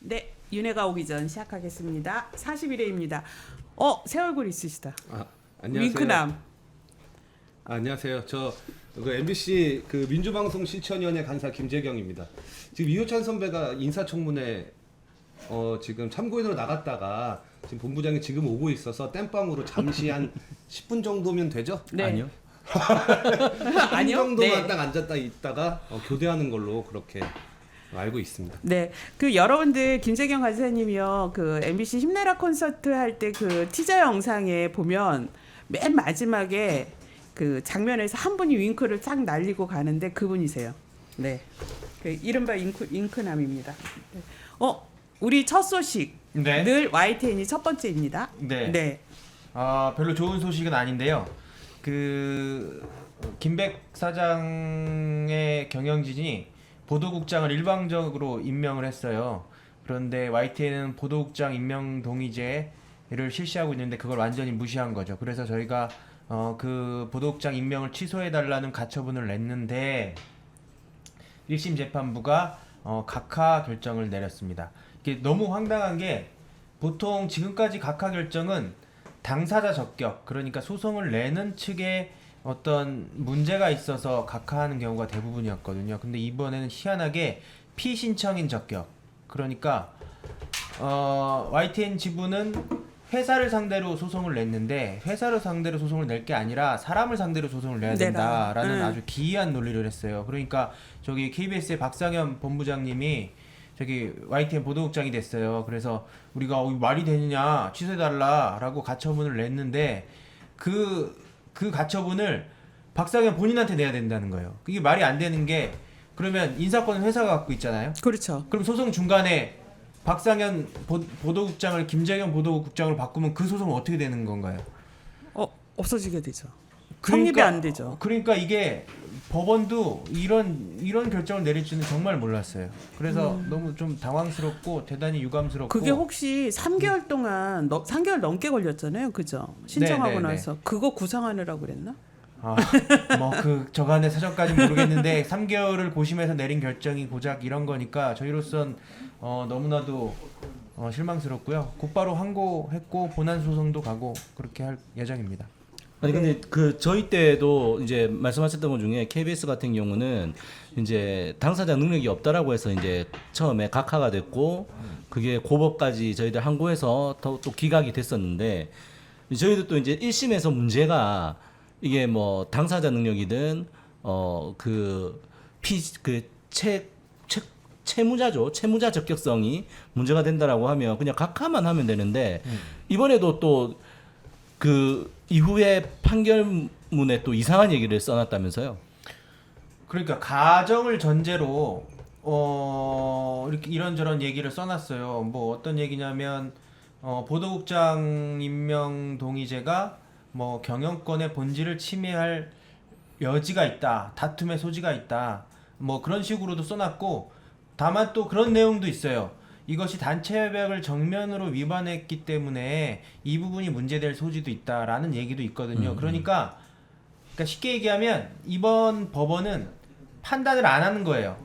네, 윤회가 오기 전 시작하겠습니다. 41회입니다. 새 얼굴 있으시다. 안녕하세요. 윙크남. 안녕하세요. 그 MBC 그 민주방송 실천위원회 간사 김재경입니다. 지금 이호찬 선배가 인사청문회 지금 참고인으로 나갔다가 지금 본부장이 지금 오고 있어서 땜빵으로 잠시 한 10분 정도면 되죠? 네. 아니요. 10분 아니요? 정도만 네. 딱 앉았다 있다가 교대하는 걸로 그렇게 알고 있습니다. 네, 그 여러분들 김재경 간사님이요, 그 MBC 힘내라 콘서트 할 때 그 티저 영상에 보면 맨 마지막에 그 장면에서 한 분이 윙크를 쫙 날리고 가는데 그분이세요. 네, 그 이른바 윙크남입니다. 네. 우리 첫 소식. 네. 늘 YTN이 첫 번째입니다. 네. 네. 별로 좋은 소식은 아닌데요. 그 김백 사장의 경영진이 보도국장을 일방적으로 임명을 했어요. 그런데 YTN은 보도국장 임명 동의제를 실시하고 있는데 그걸 완전히 무시한 거죠. 그래서 저희가 그 보도국장 임명을 취소해달라는 가처분을 냈는데 1심 재판부가 각하 결정을 내렸습니다. 이게 너무 황당한 게 보통 지금까지 각하 결정은 당사자 적격, 그러니까 소송을 내는 측에 어떤 문제가 있어서 각하하는 경우가 대부분이었거든요. 근데 이번에는 희한하게 피신청인 적격. 그러니까 YTN 지부는 회사를 상대로 소송을 냈는데 회사를 상대로 소송을 낼 게 아니라 사람을 상대로 소송을 내야 된다라는 아주 기이한 논리를 했어요. 그러니까 저기 KBS의 박상현 본부장님이 저기 YTN 보도국장이 됐어요. 그래서 우리가 말이 되느냐 취소해달라라고 가처분을 냈는데 그 가처분을 박상현 본인한테 내야 된다는 거예요. 그게 말이 안 되는 게, 그러면 인사권은 회사가 갖고 있잖아요. 그렇죠. 그럼 소송 중간에 박상현 보도국장을 김재경 보도국장으로 바꾸면 그 소송은 어떻게 되는 건가요? 없어지게 되죠. 성립이 안 되죠. 그러니까 이게 법원도 이런 결정을 내릴 줄은 정말 몰랐어요. 그래서 너무 좀 당황스럽고 대단히 유감스럽고. 그게 혹시 3개월 동안 3개월 넘게 걸렸잖아요. 그죠? 신청하고 네. 나서 그거 구상하느라고 그랬나? 뭐 그 저간의 사정까지 모르겠는데 3개월을 고심해서 내린 결정이 고작 이런 거니까 저희로선 너무나도 실망스럽고요. 곧바로 항고했고 본안 소송도 가고 그렇게 할 예정입니다. 아니 근데 그 저희 때도 이제 말씀하셨던 것 중에 KBS 같은 경우는 이제 당사자 능력이 없다라고 해서 이제 처음에 각하가 됐고 그게 고법까지 저희들 항고해서 또 기각이 됐었는데 저희도 또 이제 1심에서 문제가 이게 뭐 당사자 능력이든 채무자죠. 채무자 적격성이 문제가 된다라고 하면 그냥 각하만 하면 되는데 이번에도 또 그 이후에 판결문에 또 이상한 얘기를 써놨다면서요? 그러니까 가정을 전제로 이렇게 이런저런 얘기를 써놨어요. 뭐 어떤 얘기냐면 보도국장 임명 동의제가 뭐 경영권의 본질을 침해할 여지가 있다, 다툼의 소지가 있다, 뭐 그런 식으로도 써놨고, 다만 또 그런 내용도 있어요. 이것이 단체 협약을 정면으로 위반했기 때문에 이 부분이 문제될 소지도 있다라는 얘기도 있거든요. 그러니까 쉽게 얘기하면 이번 법원은 판단을 안 하는 거예요.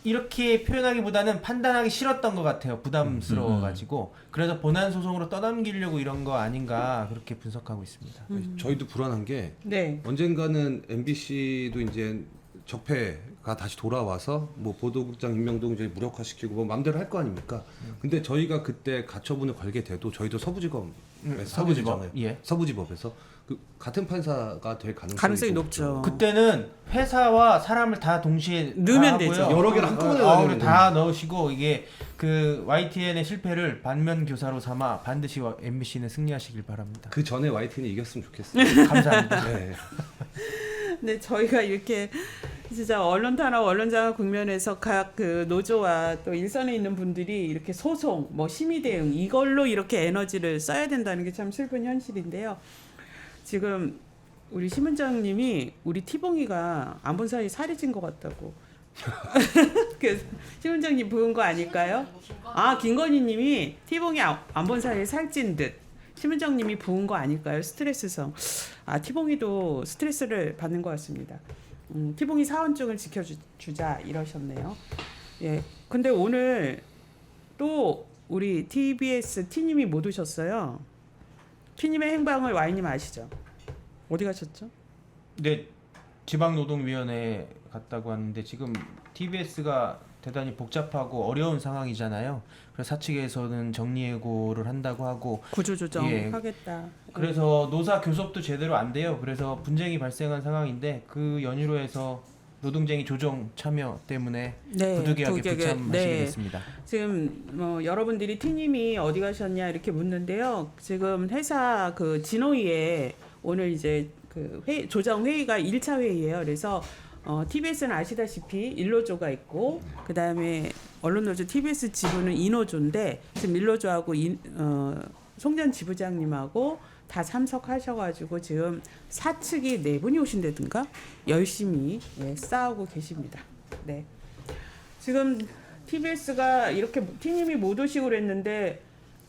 이렇게 표현하기보다는 판단하기 싫었던 것 같아요. 부담스러워가지고. 그래서 본안 소송으로 떠넘기려고 이런 거 아닌가 그렇게 분석하고 있습니다. 저희도 불안한 게 네. 언젠가는 MBC도 이제 적폐가 다시 돌아와서 뭐 보도국장 임명동의제 무력화시키고 뭐 마음대로 할 거 아닙니까? 근데 저희가 그때 가처분을 걸게 돼도 저희도 서부지법에서 예. 서부지법에서 그 같은 판사가 될 가능성이 높죠. 그때는 회사와 사람을 다 동시에 넣으면 다 되죠. 하고요. 여러 개를 한꺼번에 넣어야 되는 다 넣으시고 이게 그 YTN의 실패를 반면 교사로 삼아 반드시 MBC는 승리하시길 바랍니다. 그 전에 YTN이 이겼으면 좋겠어요. 감사합니다. 네. 네, 저희가 이렇게 진짜 언론 탄압, 언론 장악 국면에서 각 그 노조와 또 일선에 있는 분들이 이렇게 소송, 뭐 심의 대응 이걸로 이렇게 에너지를 써야 된다는 게 참 슬픈 현실인데요. 지금 우리 심은정님이 우리 티봉이가 안 본 사이 살이 찐 것 같다고. 그 심은정님 부은 거 아닐까요? 김건희님이 티봉이 안 본 사이에 살찐 듯. 심은정님이 부은 거 아닐까요? 스트레스성. 티봉이도 스트레스를 받는 것 같습니다. 티봉이 사원증을 지켜주자 이러셨네요. 예. 근데 오늘 또 우리 TBS T님이 못 오셨어요. T님의 행방을 Y님 아시죠? 어디 가셨죠? 네, 지방노동위원회 갔다고 하는데 지금 TBS가 대단히 복잡하고 어려운 상황이잖아요. 그래서 사측에서는 정리해고를 한다고 하고 구조조정 예. 하겠다. 그래서 노사 교섭도 제대로 안 돼요. 그래서 분쟁이 발생한 상황인데 그 연유로 해서 노동쟁이 조정 참여 때문에 네, 부득이하게 부득이하게, 불참하시게 네. 됐습니다. 지금 여러분들이 T님이 어디 가셨냐 이렇게 묻는데요. 지금 회사 그 진호위에 오늘 이제 그 조정 회의가 1차 회의예요. 그래서 TBS는 아시다시피 일노조가 있고 그 다음에 언론노조 TBS 지부는 이노조인데 지금 일노조하고 송 전 지부장님하고 다 참석하셔가지고 지금 사측이 4분이 오신다든가 열심히 싸우고 계십니다. 네. 지금 TBS가 이렇게 T님이 못 오시고 그랬는데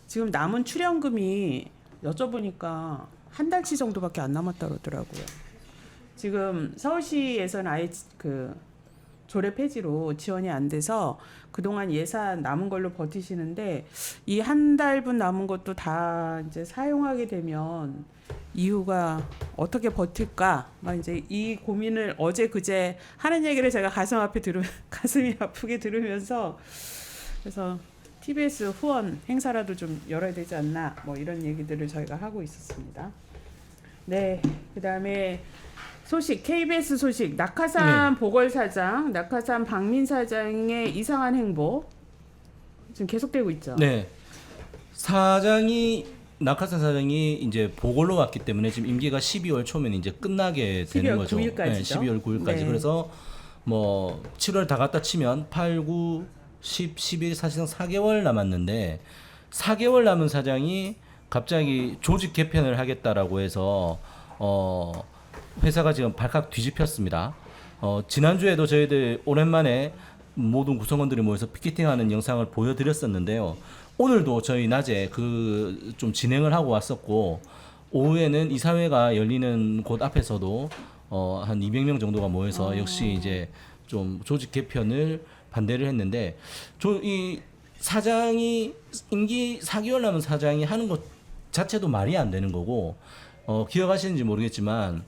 지금 남은 출연금이 여쭤보니까 한 달치 정도밖에 안 남았다 그러더라고요. 지금 서울시에서는 아예 그 조례 폐지로 지원이 안 돼서 그동안 예산 남은 걸로 버티시는데 이 한 달분 남은 것도 다 이제 사용하게 되면 이후가 어떻게 버틸까? 막 이제 이 고민을 어제 그제 하는 얘기를 제가 가슴이 아프게 들으면서 그래서 TBS 후원 행사라도 좀 열어야 되지 않나 뭐 이런 얘기들을 저희가 하고 있었습니다. 네, 그다음에 소식 KBS 소식 낙하산 보궐사장 낙하산 박민 사장의 이상한 행보 지금 계속되고 있죠. 네. 낙하산 사장이 이제 보궐로 왔기 때문에 지금 임기가 12월 초면 이제 끝나게 되는 12월 거죠. 9일까지죠. 네, 12월 9일까지. 네. 그래서 뭐 7월 다 갖다 치면 8, 9, 10, 11 사실상 4개월 남았는데 4개월 남은 사장이 갑자기 조직 개편을 하겠다라고 해서 회사가 지금 발칵 뒤집혔습니다. 지난주에도 저희들 오랜만에 모든 구성원들이 모여서 피켓팅하는 영상을 보여드렸었는데요. 오늘도 저희 낮에 좀 진행을 하고 왔었고 오후에는 이사회가 열리는 곳 앞에서도 한 200명 정도가 모여서 역시 이제 좀 조직 개편을 반대를 했는데 이 사장이 임기 4개월 남은 사장이 하는 것 자체도 말이 안 되는 거고 기억하시는지 모르겠지만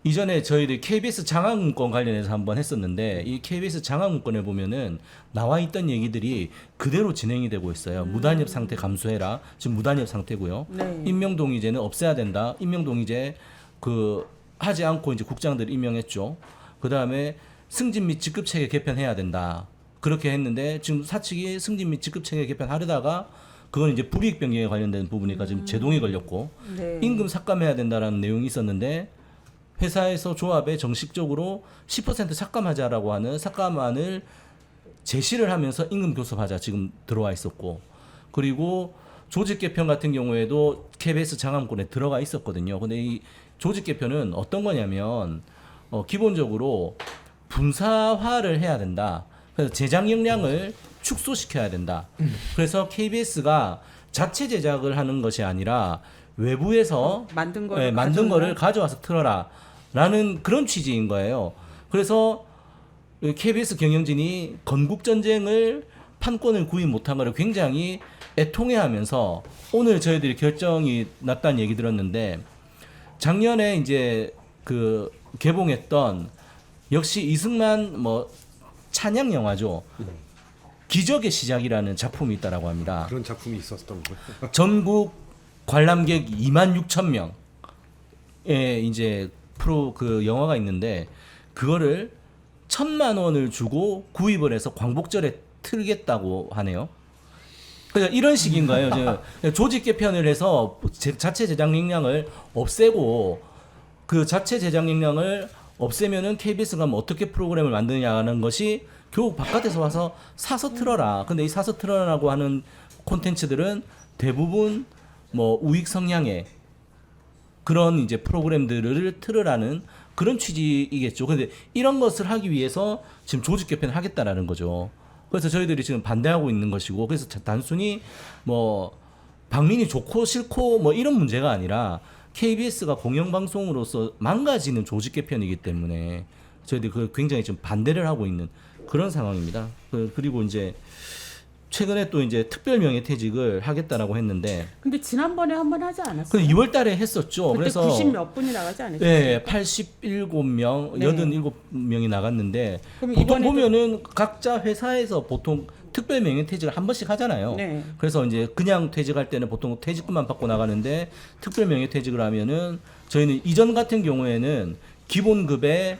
이전에 저희들 KBS 장학문건 관련해서 한번 했었는데 이 KBS 장학문건에 보면은 나와 있던 얘기들이 그대로 진행이 되고 있어요. 무단협 상태 감수해라. 지금 무단협 상태고요. 네. 임명동의제는 없애야 된다. 임명동의제 하지 않고 이제 국장들 임명했죠. 그 다음에 승진 및 직급 체계 개편해야 된다. 그렇게 했는데 지금 사측이 승진 및 직급 체계 개편하려다가 그건 이제 불이익 변경에 관련된 부분이니까 지금 제동이 걸렸고 네. 임금 삭감해야 된다라는 내용이 있었는데 회사에서 조합에 정식적으로 10% 삭감하자라고 하는 삭감안을 제시를 하면서 임금 교섭하자 지금 들어와 있었고 그리고 조직 개편 같은 경우에도 KBS 장학문건에 들어가 있었거든요. 근데 이 조직 개편은 어떤 거냐면 기본적으로 분사화를 해야 된다. 그래서 제작 역량을 축소시켜야 된다. 그래서 KBS가 자체 제작을 하는 것이 아니라 외부에서 만든 거를 만든 거를 가져와서 틀어라 라는 그런 취지인 거예요. 그래서 KBS 경영진이 건국전쟁을 판권을 구입 못한 거를 굉장히 애통해하면서 오늘 저희들이 결정이 났다는 얘기 들었는데 작년에 이제 개봉했던 역시 이승만 찬양 영화죠. 기적의 시작이라는 작품이 있다라고 합니다. 그런 작품이 있었던 거예요. 전국 관람객 26,000명의 이제 영화가 있는데 그거를 1,000만 원을 주고 구입을 해서 광복절에 틀겠다고 하네요. 그러니까 이런 식인 거예요. 조직 개편을 해서 자체 제작 역량을 없애고 그 자체 제작 역량을 없애면은 KBS가 어떻게 프로그램을 만드냐는 것이 교육 바깥에서 와서 사서 틀어라. 근데 이 사서 틀어라고 하는 콘텐츠들은 대부분 우익 성향의 그런 이제 프로그램들을 틀으라는 그런 취지이겠죠. 근데 이런 것을 하기 위해서 지금 조직 개편을 하겠다라는 거죠. 그래서 저희들이 지금 반대하고 있는 것이고 그래서 단순히 박민이 좋고 싫고 이런 문제가 아니라 KBS가 공영방송으로서 망가지는 조직 개편이기 때문에 저희들이 굉장히 좀 반대를 하고 있는 그런 상황입니다. 그리고 이제 최근에 또 이제 특별 명예퇴직을 하겠다라고 했는데 근데 지난번에 한 번 하지 않았어요? 그 2월달에 했었죠. 그때 그래서 90 몇 분이 나가지 않았어요? 네, 87명, 네. 87명이 나갔는데 그럼 보통 이번에도- 보면은 각자 회사에서 보통 특별 명예퇴직을 한 번씩 하잖아요. 네. 그래서 이제 그냥 퇴직할 때는 보통 퇴직금만 받고 나가는데 특별 명예퇴직을 하면은 저희는 이전 같은 경우에는 기본급에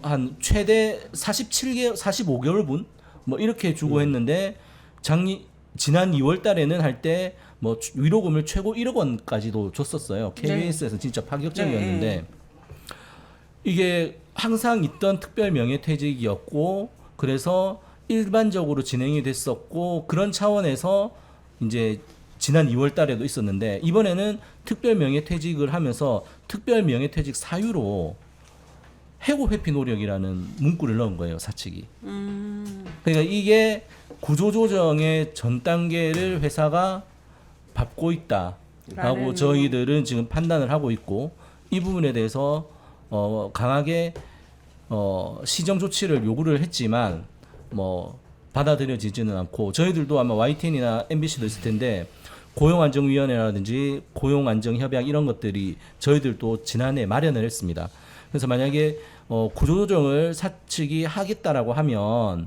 한 최대 45개월 분 뭐 이렇게 주고 했는데 지난 2월 달에는 할 때 뭐 위로금을 최고 1억 원까지도 줬었어요. KBS에서 진짜 파격적이었는데 네. 이게 항상 있던 특별 명예퇴직이었고 그래서 일반적으로 진행이 됐었고 그런 차원에서 이제 지난 2월 달에도 있었는데 이번에는 특별 명예퇴직을 하면서 특별 명예퇴직 사유로 해고 회피 노력이라는 문구를 넣은 거예요, 사측이. 그러니까 이게 구조조정의 전 단계를 회사가 밟고 있다라고 라는- 저희들은 지금 판단을 하고 있고 이 부분에 대해서 강하게 시정 조치를 요구를 했지만 뭐 받아들여지지는 않고 저희들도 아마 YTN이나 MBC도 있을 텐데 고용안정위원회라든지 고용안정협약 이런 것들이 저희들도 지난해 마련을 했습니다. 그래서 만약에 구조조정을 사측이 하겠다라고 하면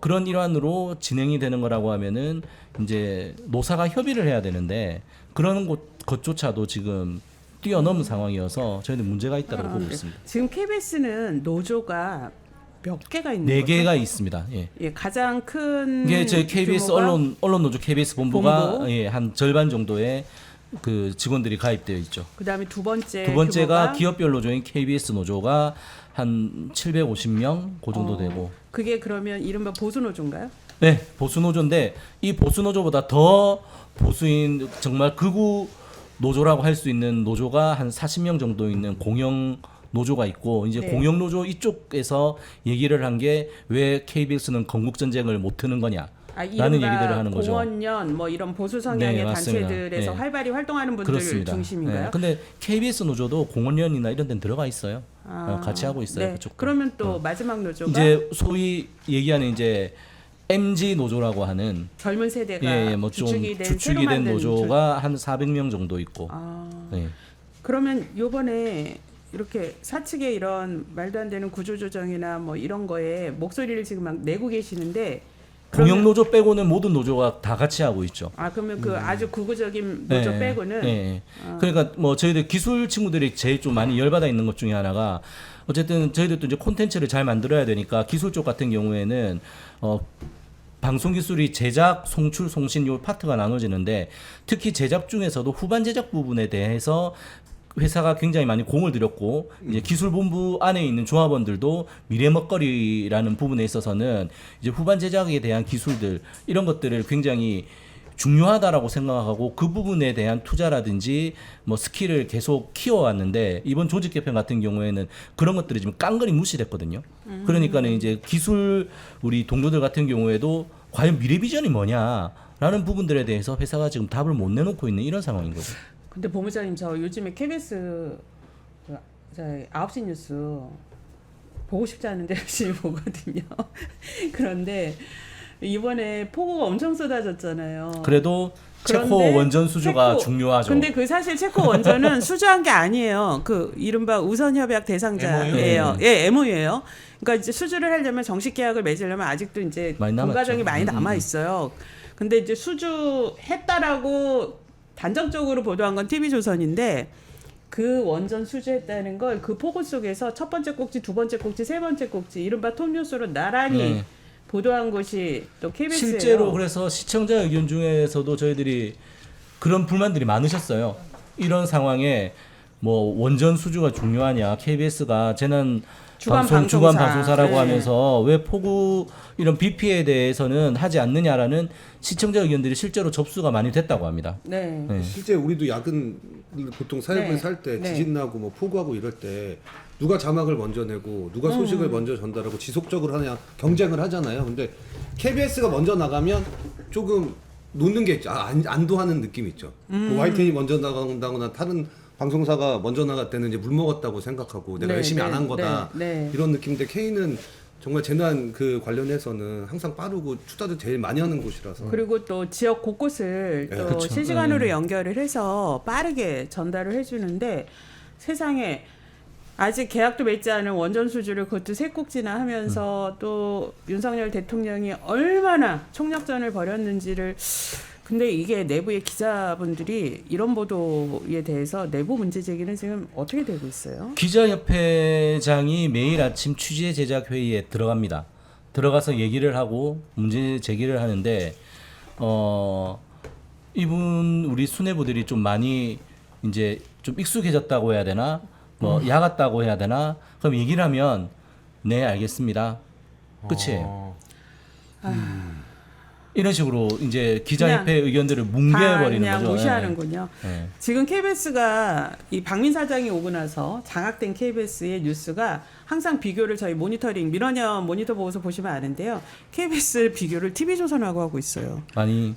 그런 일환으로 진행이 되는 거라고 하면은 이제 노사가 협의를 해야 되는데 그런 것조차도 지금 뛰어넘은 상황이어서 저희는 문제가 있다고 보고 있습니다. 지금 KBS는 노조가 몇 개가 있는 네 거죠? 개가 있습니다. 예. 예, 가장 큰 이게 저희 KBS 규모가 언론노조 KBS 본부가 본부? 예, 한 절반 정도의 그 직원들이 가입되어 있죠. 그다음에 두 번째 두 번째가 규모가 기업별 노조인 KBS 노조가 한 750명 그 정도 되고. 그게 그러면 이른바 보수 노조인가요? 네, 보수 노조인데 이 보수 노조보다 더 보수인 정말 극우 노조라고 할 수 있는 노조가 한 40명 정도 있는 공영 노조가 있고 이제 네. 공영 노조 이쪽에서 얘기를 한 게 왜 KBS는 건국 전쟁을 못 트는 거냐. 라는 이른바 얘기들을 하는 거죠. 공원연 뭐 이런 보수 성향의 네, 맞습니다. 단체들에서 네. 활발히 활동하는 분들 그렇습니다. 중심인가요? 네, 근데 KBS 노조도 공원연이나 이런 데는 들어가 있어요. 같이 하고 있어요. 네. 그쪽. 그러면 또 마지막 노조가 이제 소위 얘기하는 이제 MG 노조라고 하는 젊은 세대가 예, 뭐 좀 주축이 된 새로 주축이 된 만든 노조가 한 400명 정도 있고. 네. 그러면 요번에 이렇게 사측의 이런 말도 안 되는 구조조정이나 뭐 이런 거에 목소리를 지금 막 내고 계시는데 공영 노조 빼고는 모든 노조가 다 같이 하고 있죠. 그러면 그 아주 극우적인 노조 빼고는 네. 그러니까 뭐 저희들 기술 친구들이 제일 좀 많이 열받아 있는 것 중에 하나가 어쨌든 저희들도 이제 콘텐츠를 잘 만들어야 되니까 기술 쪽 같은 경우에는 방송 기술이 제작, 송출, 송신 요 파트가 나눠지는데 특히 제작 중에서도 후반 제작 부분에 대해서 회사가 굉장히 많이 공을 들였고 이제 기술본부 안에 있는 조합원들도 미래 먹거리라는 부분에 있어서는 이제 후반 제작에 대한 기술들 이런 것들을 굉장히 중요하다라고 생각하고 그 부분에 대한 투자라든지 뭐 스킬을 계속 키워왔는데 이번 조직 개편 같은 경우에는 그런 것들이 지금 깡그리 무시됐거든요. 그러니까는 이제 기술 우리 동료들 같은 경우에도 과연 미래 비전이 뭐냐라는 부분들에 대해서 회사가 지금 답을 못 내놓고 있는 이런 상황인 거죠. 근데 본부장님 저 요즘에 KBS 저 9시 뉴스 보고 싶지 않은데 열심히 보거든요. 그런데 이번에 폭우가 엄청 쏟아졌잖아요. 그래도 체코 그런데 원전 수주가 체코- 중요하죠. 근데 그 사실 체코 원전은 수주한 게 아니에요. 그 이른바 우선 협약 대상자예요. 예, MOU예요. 그러니까 이제 수주를 하려면 정식 계약을 맺으려면 아직도 이제 많이 본 남았죠. 과정이 많이 남아 있어요. 근데 이제 수주했다라고 단정적으로 보도한 건 TV조선인데 그 원전 수주했다는 걸 그 폭우 속에서 첫 번째 꼭지, 두 번째 꼭지, 세 번째 꼭지 이른바 톱뉴스로 나란히 네. 보도한 것이 또 KBS예요. 실제로 그래서 시청자 의견 중에서도 저희들이 그런 불만들이 많으셨어요. 이런 상황에 뭐 원전 수주가 중요하냐, KBS가 재난 주간 주간 방송사. 방송사라고 네. 하면서 왜 폭우 이런 비피에 대해서는 하지 않느냐라는 시청자 의견들이 실제로 접수가 많이 됐다고 합니다. 네. 네. 실제 우리도 야근 보통 사역을 네. 살 때 네. 지진 나고 뭐 폭우하고 이럴 때 누가 자막을 먼저 내고 누가 소식을 먼저 전달하고 지속적으로 하냐 경쟁을 하잖아요. 근데 KBS가 먼저 나가면 조금 놓는 게 있죠. 안도하는 느낌이 있죠. 뭐 YTN이 먼저 나간다거나 다른 방송사가 먼저 나갈 때는 이제 물 먹었다고 생각하고 내가 네, 열심히 네, 안 한 거다 네, 네. 이런 느낌인데 K는 정말 재난 그 관련해서는 항상 빠르고 투자도 제일 많이 하는 곳이라서. 그리고 또 지역 곳곳을 네, 또 그쵸. 실시간으로 연결을 해서 빠르게 전달을 해주는데 세상에 아직 계약도 맺지 않은 원전 수주를 그것도 세 꼭지나 하면서 또 윤석열 대통령이 얼마나 총력전을 벌였는지를 근데 이게 내부의 기자분들이 이런 보도에 대해서 내부 문제 제기는 지금 어떻게 되고 있어요? 기자협회장이 매일 아침 취재 제작 회의에 들어갑니다. 들어가서 얘기를 하고 문제 제기를 하는데 이분 우리 수뇌부들이 좀 많이 이제 좀 익숙해졌다고 해야 되나 뭐 야갔다고 해야 되나 그럼 얘기를 하면 네 알겠습니다 끝이에요. 이런 식으로 이제 기자협회 의견들을 다 뭉개버리는 그냥 거죠. 무시하는군요. 예. 지금 KBS가 이 박민 사장이 오고 나서 장악된 KBS의 뉴스가 항상 비교를 저희 모니터링 민원연 모니터 보고서 보시면 아는데요. KBS 비교를 TV조선하고 하고 있어요. 많이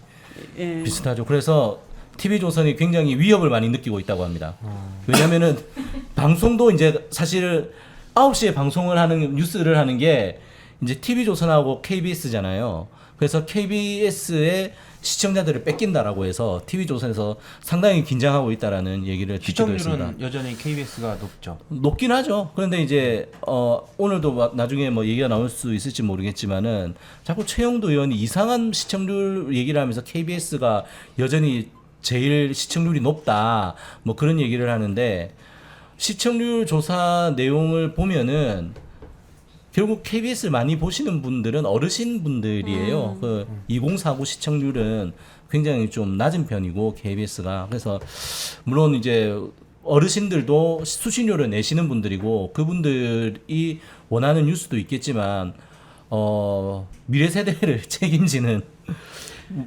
예. 비슷하죠. 그래서 TV조선이 굉장히 위협을 많이 느끼고 있다고 합니다. 왜냐면은 방송도 이제 사실 9시에 방송을 하는 뉴스를 하는 게 이제 TV조선하고 KBS잖아요. 그래서 KBS의 시청자들을 뺏긴다라고 해서 TV조선에서 상당히 긴장하고 있다라는 얘기를 듣기도 했습니다. 시청률은 여전히 KBS가 높죠. 높긴 하죠. 그런데 이제 오늘도 나중에 뭐 얘기가 나올 수 있을지 모르겠지만은 자꾸 최영도 의원이 이상한 시청률 얘기를 하면서 KBS가 여전히 제일 시청률이 높다 뭐 그런 얘기를 하는데 시청률 조사 내용을 보면은 결국 KBS를 많이 보시는 분들은 어르신 분들이에요. 그 2049 시청률은 굉장히 좀 낮은 편이고 KBS가 그래서 물론 이제 어르신들도 수신료를 내시는 분들이고 그분들이 원하는 뉴스도 있겠지만 미래 세대를 책임지는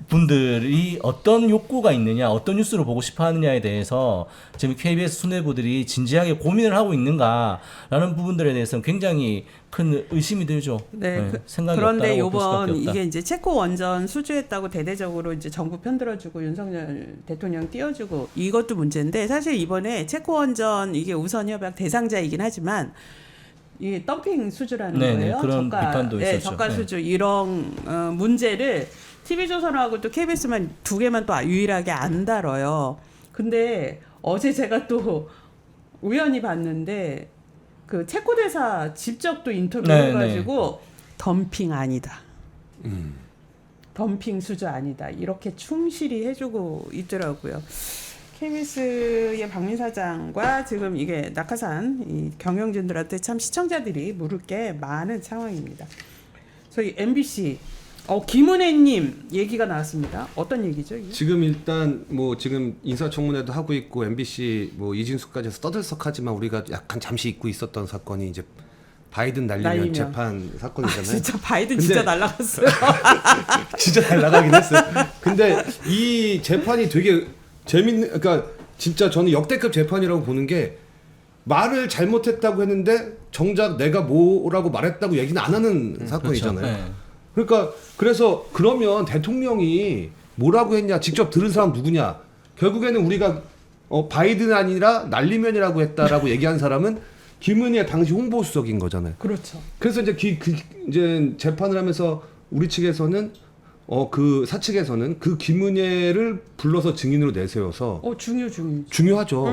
분들이 어떤 욕구가 있느냐, 어떤 뉴스를 보고 싶어 하느냐에 대해서 지금 KBS 수뇌부들이 진지하게 고민을 하고 있는가라는 부분들에 대해서는 굉장히 큰 의심이 들죠. 네. 생각이 그런데 없다라고 볼 수밖에 요번 없다. 이게 이제 체코 원전 수주했다고 대대적으로 이제 정부 편들어주고 윤석열 대통령 띄워주고 이것도 문제인데 사실 이번에 체코 원전 이게 우선 협약 대상자이긴 하지만 이게 덤핑 수주라는 네네, 거예요. 그런 비판도 네, 있었죠. 저가 네. 수주 이런 문제를 TV조선하고 또 KBS만 두 개만 또 유일하게 안 다뤄요. 근데 어제 제가 또 우연히 봤는데 그 체코 대사 직접 또 인터뷰 네, 해가지고 덤핑 아니다. 덤핑 수주 아니다. 이렇게 충실히 해주고 있더라고요. KBS의 박민 사장과 지금 이게 낙하산 이 경영진들한테 참 시청자들이 물을 게 많은 상황입니다. 저희 MBC 김은혜님 얘기가 나왔습니다. 어떤 얘기죠? 이게? 지금 일단 뭐 지금 인사청문회도 하고 있고 MBC 뭐 이진수까지 해서 떠들썩하지만 우리가 약간 잠시 잊고 있었던 사건이 이제 바이든 날리면 재판 사건이잖아요. 진짜 바이든 근데- 진짜 날라갔어요. 진짜 잘 나가긴 했어요. 근데 이 재판이 되게 재밌는, 그러니까 진짜 저는 역대급 재판이라고 보는 게 말을 잘못했다고 했는데 정작 내가 뭐라고 말했다고 얘기는 안 하는 사건이잖아요. 그렇죠. 네. 그러니까 그래서 그러면 대통령이 뭐라고 했냐, 직접 들은 사람 누구냐? 결국에는 우리가 바이든 아니라 날리면이라고 했다라고 얘기한 사람은 김은혜 당시 홍보수석인 거잖아요. 그렇죠. 그래서 이제 이제 재판을 하면서 우리 측에서는 그 사측에서는 그 김은혜를 불러서 증인으로 내세워서 중요. 중요하죠.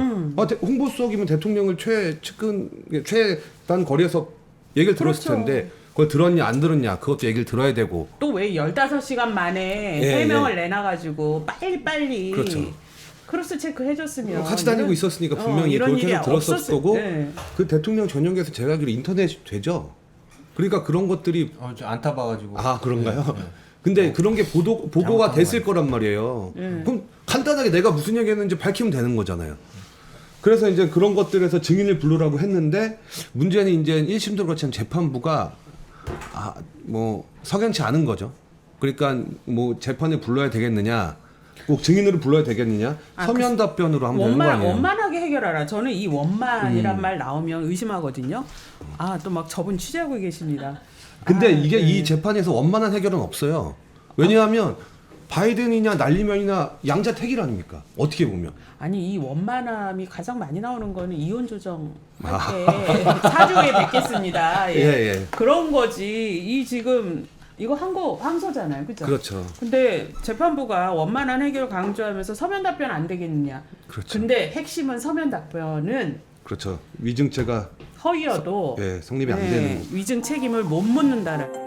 홍보수석이면 대통령을 최단 거리에서 얘기를 들었을 그렇죠. 텐데 그걸 들었냐 안 들었냐 그것도 얘기를 들어야 되고. 또 왜 15시간 만에 예, 해명을 내놔가지고 빨리 그렇죠. 크로스 체크 해줬으면 같이 다니고 있었으니까 분명히 이런 그렇게 일이 해서 들었을 없었을 거고. 때. 그 대통령 전용기에서 제가 알기로 인터넷이 되죠. 그러니까 그런 것들이 안 타봐가지고. 아 그런가요? 근데 그런 게 보고가 됐을 거란 말이에요. 그럼 간단하게 내가 무슨 얘기했는지 밝히면 되는 거잖아요. 그래서 이제 그런 것들에서 증인을 부르라고 했는데 문제는 이제 1심도 그렇지만 재판부가 뭐 석연치 않은 거죠. 그러니까 뭐 재판에 불러야 되겠느냐, 꼭 증인으로 불러야 되겠느냐, 서면 답변으로 하면 되는 거 아니에요? 원만하게 해결하라. 저는 이 원만이란 말 나오면 의심하거든요. 또 막 저분 취재하고 계십니다. 근데 이게 네. 이 재판에서 원만한 해결은 없어요. 왜냐하면 바이든이냐 날리면이나 양자택일 아닙니까? 어떻게 보면. 아니 이 원만함이 가장 많이 나오는 거는 이혼 조정 할때 사주에 뵙겠습니다. 예. 예. 그런 거지. 이 지금 이거 항소잖아요, 그죠? 그렇죠. 근데 재판부가 원만한 해결을 강조하면서 서면 답변 안 되겠느냐. 그렇죠. 근데 핵심은 서면 답변은 그렇죠. 위증죄가 허위여도 성립이 안 되는. 위증 책임을 못 묻는다는.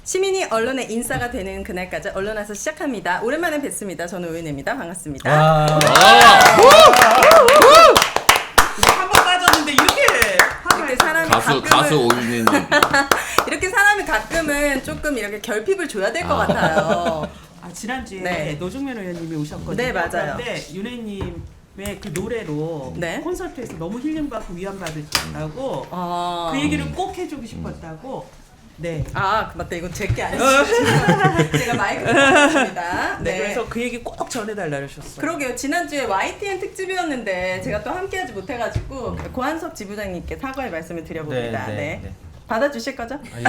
시민이 언론의 인싸가 되는 그날까지 언론에서 시작합니다. 오랜만에 뵙습니다. 저는 오윤혜입니다. 반갑습니다. 와. 한 번 빠졌는데 이렇게 사람이 가수 오윤혜님. 이렇게 사람이 가끔은 조금 이렇게 결핍을 줘야 될 것 같아요. 지난주에 네. 노중면 의원님이 오셨거든요. 네, 맞아요. 그런데 윤혜님의 그 노래로 네. 콘서트에서 너무 힐링받고 위안받으셨다고 그 얘기를 꼭 해주고 싶었다고. 네. 아, 맞다. 이건 제게 아니죠. 제가 마이크를 받았습니다. 네. 그래서 그 얘기 꼭 전해달라 그러셨어요. 그러게요. 지난주에 YTN 특집이었는데 제가 또 함께하지 못해가지고 고한섭 지부장님께 사과의 말씀을 드려봅니다. 네. 받아주실 거죠? 네.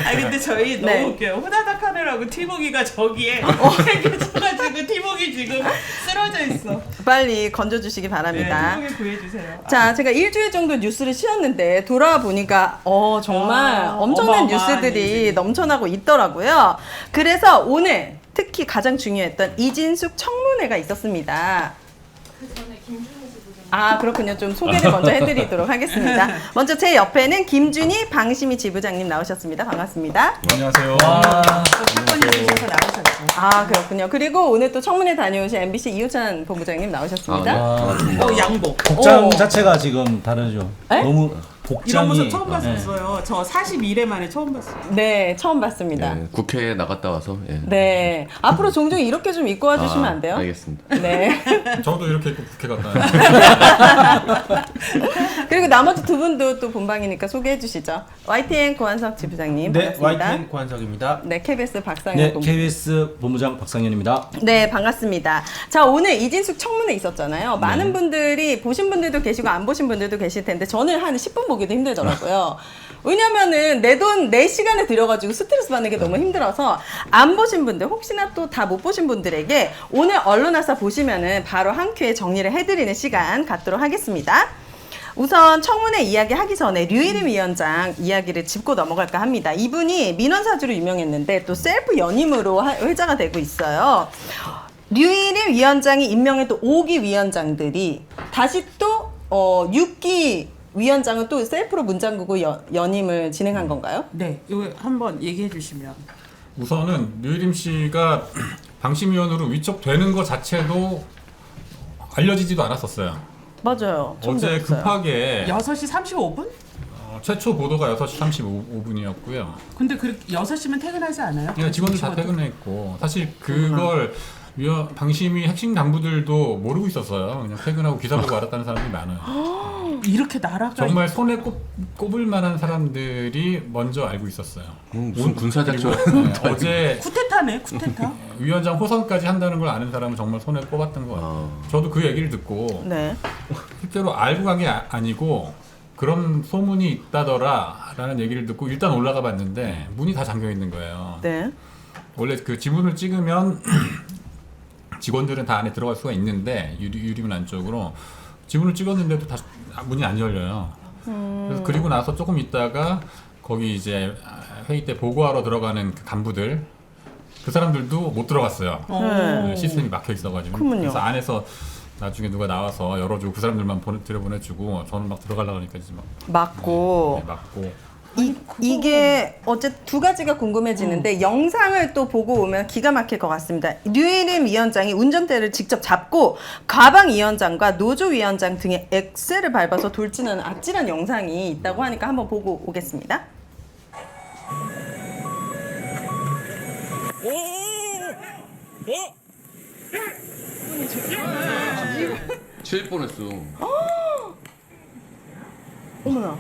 아 근데 저희 너무 네. 웃겨요. 호다닥 하느라고 티모기가 저기에 생겨져가지고 티모기 지금 쓰러져 있어. 빨리 건져주시기 바랍니다. 티모기 구해주세요. 자, 제가 일주일 정도 뉴스를 쉬었는데 돌아와 보니까 정말 엄청난 어마어마한 뉴스들이 뉴스들이. 넘쳐나고 있더라고요. 그래서 오늘 특히 가장 중요했던 이진숙 청문회가 있었습니다. 아, 그렇군요. 좀 소개를 먼저 해드리도록 하겠습니다. 먼저 제 옆에는 김준희 방심위 지부장님 나오셨습니다. 반갑습니다. 안녕하세요. 사건이 주셔서 나오셨죠. 아, 그렇군요. 그리고 오늘 또 청문회 다녀오신 MBC 이호찬 본부장님 나오셨습니다. 양복. 복장 오. 자체가 지금 다르죠. 에? 너무 이런 복장이 모습 처음 봤었어요. 저 42회 만에 처음 봤어요. 네, 처음 봤습니다. 예, 국회에 나갔다 와서. 예. 네. 앞으로 종종 이렇게 좀 입고 와주시면 안 돼요? 알겠습니다. 네. 저도 이렇게 입고 국회 갔다 와요. 그리고 나머지 두 분도 또 본방이니까 소개해 주시죠. YTN 고한석 지부장님 네, 반갑습니다. YTN 고한석입니다. 네, KBS 박상현 네, 본부. KBS 본부장 박상현입니다. 네, 반갑습니다. 자, 오늘 이진숙 청문회 있었잖아요. 많은 분들이 보신 분들도 계시고 안 보신 분들도 계실 텐데 저는 한 10분 보기도 힘들더라고요. 왜냐면은 내 돈, 내 시간을 들여가지고 스트레스 받는 게 너무 힘들어서 안 보신 분들, 혹시나 또 다 못 보신 분들에게 오늘 언론화사 보시면은 바로 한 큐에 정리를 해드리는 시간 갖도록 하겠습니다. 우선 청문회 이야기 하기 전에 류일임 위원장 이야기를 짚고 넘어갈까 합니다. 이분이 민원사주로 유명했는데 또 셀프 연임으로 회자가 되고 있어요. 류일임 위원장이 임명한 또 5기 위원장들이 다시 또 6기 위원장은 또 셀프로 문장구고 연임을 진행한 건가요? 네, 이거 한번 얘기해 주시면. 우선은 류일임 씨가 방심위원으로 위촉되는 것 자체도 알려지지도 않았었어요. 맞아요. 처음 어제 들었어요. 급하게 6시 35분? 최초 보도가 6시 35분이었고요. 근데 그 6시면 퇴근하지 않아요? 그냥 직원들 다 퇴근했고 사실 그걸 방심위 핵심 간부들도 모르고 있었어요. 그냥 퇴근하고 기사 보고 알았다는 사람들이 많아요. 이렇게 나라가 정말 손에 꼽을 만한 사람들이 먼저 알고 있었어요. 무슨 군사작전. 네, 어제 쿠데타네, 쿠데타. 위원장 호선까지 한다는 걸 아는 사람은 정말 손에 꼽았던 것 같아요. 저도 그 얘기를 듣고 네. 실제로 알고 간 게 아니고 그런 소문이 있다더라라는 얘기를 듣고 일단 올라가 봤는데 문이 다 잠겨 있는 거예요. 네. 원래 그 지문을 찍으면 직원들은 다 안에 들어갈 수가 있는데 유리문 안쪽으로 지문을 찍었는데도 다 문이 안 열려요. 그래서 그리고 나서 조금 있다가 거기 이제 회의 때 보고하러 들어가는 그 간부들 그 사람들도 못 들어갔어요. 네. 시스템이 막혀 있어가지고. 그렇군요. 그래서 안에서 나중에 누가 나와서 열어주고 그 사람들만 들여보내주고 저는 막 들어가려고 하니까 이제 막 맞고. 막고. 이게 어째 두 가지가 궁금해지는데 영상을 또 보고 오면 기가 막힐 것 같습니다. 류일임 위원장이 운전대를 직접 잡고 가방 위원장과 노조 위원장 등의 엑셀을 밟아서 돌진하는 아찔한 영상이 있다고 하니까 한번 보고 오겠습니다. 칠 뻔했어. 어머나.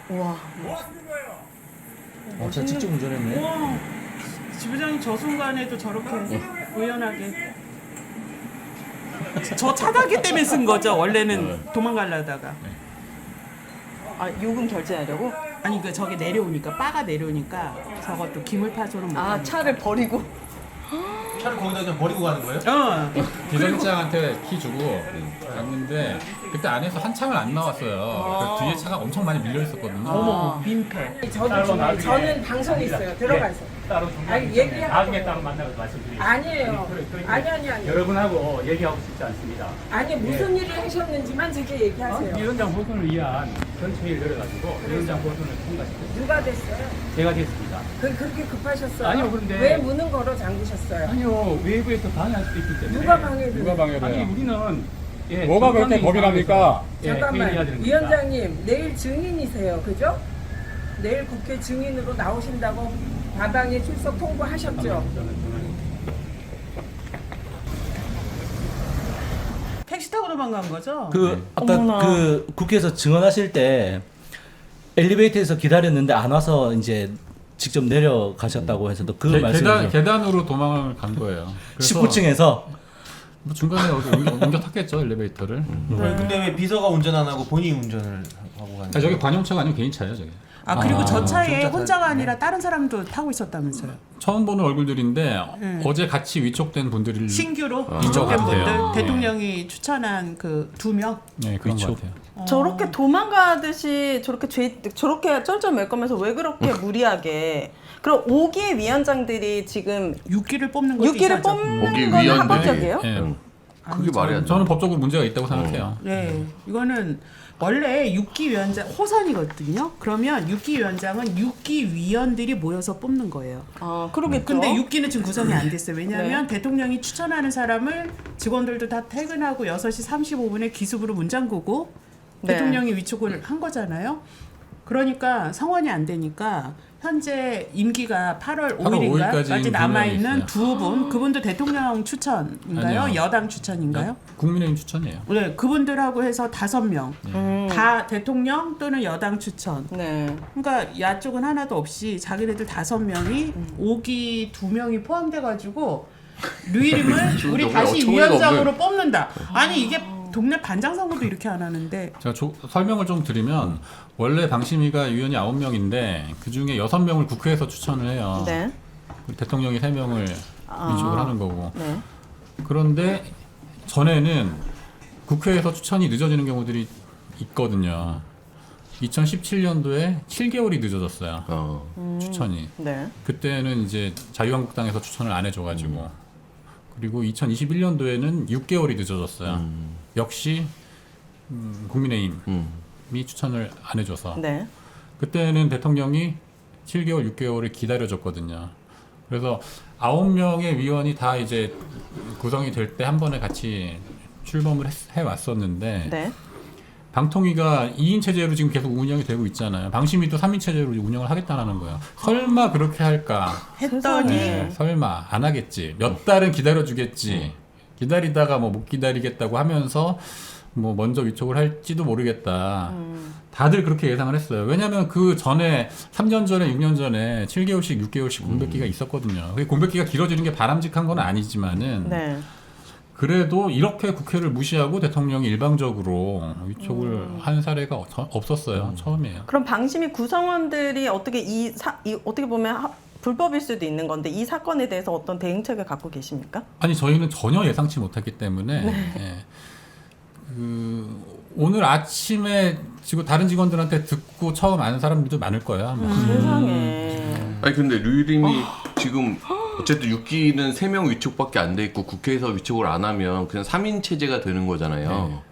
우와. 진짜 직접 운전했네. 와, 지부장님 저 순간에도 저렇게 우연하게. 저 차단기 때문에 쓴 거죠. 원래는 도망가려다가. 아, 요금 결제하려고? 아니 그 저게 내려오니까 바가 내려오니까 저것도 기물파손은 못. 아, 하니까. 차를 버리고. 차를 거기다 그냥 버리고 가는 거예요? 어. 기사님장한테 키 주고 갔는데 그때 안에서 한참을 안 나왔어요. 그 뒤에 차가 엄청 많이 밀려 있었거든요. 어머 민폐. 저는 방송에 있어요. 들어가서. 따로 아니, 얘기하고. 나중에 따로 만나서 말씀드리겠습니다. 아니에요. 아니. 여러분하고 얘기하고 싶지 않습니다. 아니 무슨 일을 하셨는지만 저게 얘기하세요. 위원장 보선을 위한 전체를 열어가지고 위원장 보선을 통과시켰어요. 누가 됐어요? 제가 됐습니다. 그렇게 급하셨어요? 아니요, 그런데- 왜 문은 걸어 잠그셨어요? 아니요, 외부에서 방해할 수도 있기 때문에. 누가 방해를? 누가 방해를 아니, 해요? 우리는 뭐가 그렇게 정상인 겁이 납니까? 상황에서, 회의해야 잠깐만. 되는 겁니다. 위원장님 내일 증인이세요. 그죠? 내일 국회 증인으로 나오신다고 과방에 출석 통보하셨죠? 택시 타고 도망간 거죠? 아까 어머나. 그 국회에서 증언하실 때 엘리베이터에서 기다렸는데 안 와서 이제 직접 내려가셨다고 해서 그 말씀을 계단으로 도망을 간 거예요. 그래서 19층에서 뭐 중간에 어디 옮겨 탔겠죠 엘리베이터를. 근데 왜 비서가 운전 안 하고 본인이 운전을 하고 가는 아, 저게 관용차가 아니고 개인 차예요 저게. 아 그리고 저 차에 진짜 혼자가 아니라 다른 사람도 타고 있었다면서요? 처음 보는 얼굴들인데 어제 같이 위촉된 분들이 신규로 이쪽 위촉된 같아요. 분들 네. 대통령이 추천한 그 2명. 네 그런 것 위촉. 같아요. 저렇게 도망가듯이 저렇게 쩔쩔 맬 거면서 왜 그렇게 무리하게. 그럼 5기 위원장들이 지금 6기를 뽑는 것도 6기를 이상하죠. 뽑는 거기 건 위원들이- 합법적이에요? 예. 그게 말이 안 돼. 저는 법적으로 문제가 있다고 생각해요. 네, 이거는 원래 6기 위원장 호선이거든요. 그러면 6기 위원장은 6기 위원들이 모여서 뽑는 거예요. 아, 그러겠죠. 근데 6기는 지금 구성이 안 됐어요. 왜냐하면 대통령이 추천하는 사람을 직원들도 다 퇴근하고 6시 35분에 기습으로 문 잠그고 네. 대통령이 위촉을 한 거잖아요. 그러니까 성원이 안 되니까 현재 임기가 8월 5일인가까지 5일까지 남아있는 있어요. 두 분, 그분도 대통령 추천인가요? 아니요. 여당 추천인가요? 국민의힘 추천이에요. 네, 그분들하고 해서 5명 다 대통령 또는 여당 추천. 네. 그러니까 야 쪽은 하나도 없이 자기네들 5명이 5기 2명이 포함돼가지고 류일임을 우리 정말 다시 어처구니가 위원장으로 뽑는다. 아니 이게 동네 반장 선거도 이렇게 안 하는데 제가 설명을 좀 드리면 원래 방심위가 위원이 9명인데 그 중에 6명을 국회에서 추천을 해요. 네. 대통령이 3명을 위촉을 하는 거고. 네. 그런데 전에는 국회에서 추천이 늦어지는 경우들이 있거든요. 2017년도에 7개월이 늦어졌어요. 추천이. 네. 그때는 이제 자유한국당에서 추천을 안 해줘가지고 그리고 2021년도에는 6개월이 늦어졌어요. 역시 국민의힘이 추천을 안 해줘서 네. 그때는 대통령이 7개월, 6개월을 기다려줬거든요. 그래서 9명의 위원이 다 이제 구성이 될 때 한 번에 같이 출범을 해왔었는데 네. 방통위가 2인 체제로 지금 계속 운영이 되고 있잖아요. 방심위도 3인 체제로 운영을 하겠다는 거예요. 설마 그렇게 할까? 했더니 네, 설마 안 하겠지. 몇 달은 기다려주겠지. 기다리다가 뭐 못 기다리겠다고 하면서 뭐 먼저 위촉을 할지도 모르겠다. 다들 그렇게 예상을 했어요. 왜냐하면 그 전에 3년 전에 6년 전에 7개월씩 6개월씩 공백기가 있었거든요. 그게 공백기가 길어지는 게 바람직한 건 아니지만은 네. 그래도 이렇게 국회를 무시하고 대통령이 일방적으로 위촉을 한 사례가 없었어요. 처음이에요. 그럼 방심위 구성원들이 어떻게 어떻게 보면 불법일 수도 있는 건데 이 사건에 대해서 어떤 대응책을 갖고 계십니까? 아니 저희는 전혀 예상치 못했기 때문에 예. 오늘 아침에 그리고 다른 직원들한테 듣고 처음 아는 사람들도 많을 거야. 아마. 세상에. 아니 근데 류일임이 지금 어쨌든 6기는 3명 위촉밖에 안 돼 있고 국회에서 위촉을 안 하면 그냥 3인 체제가 되는 거잖아요.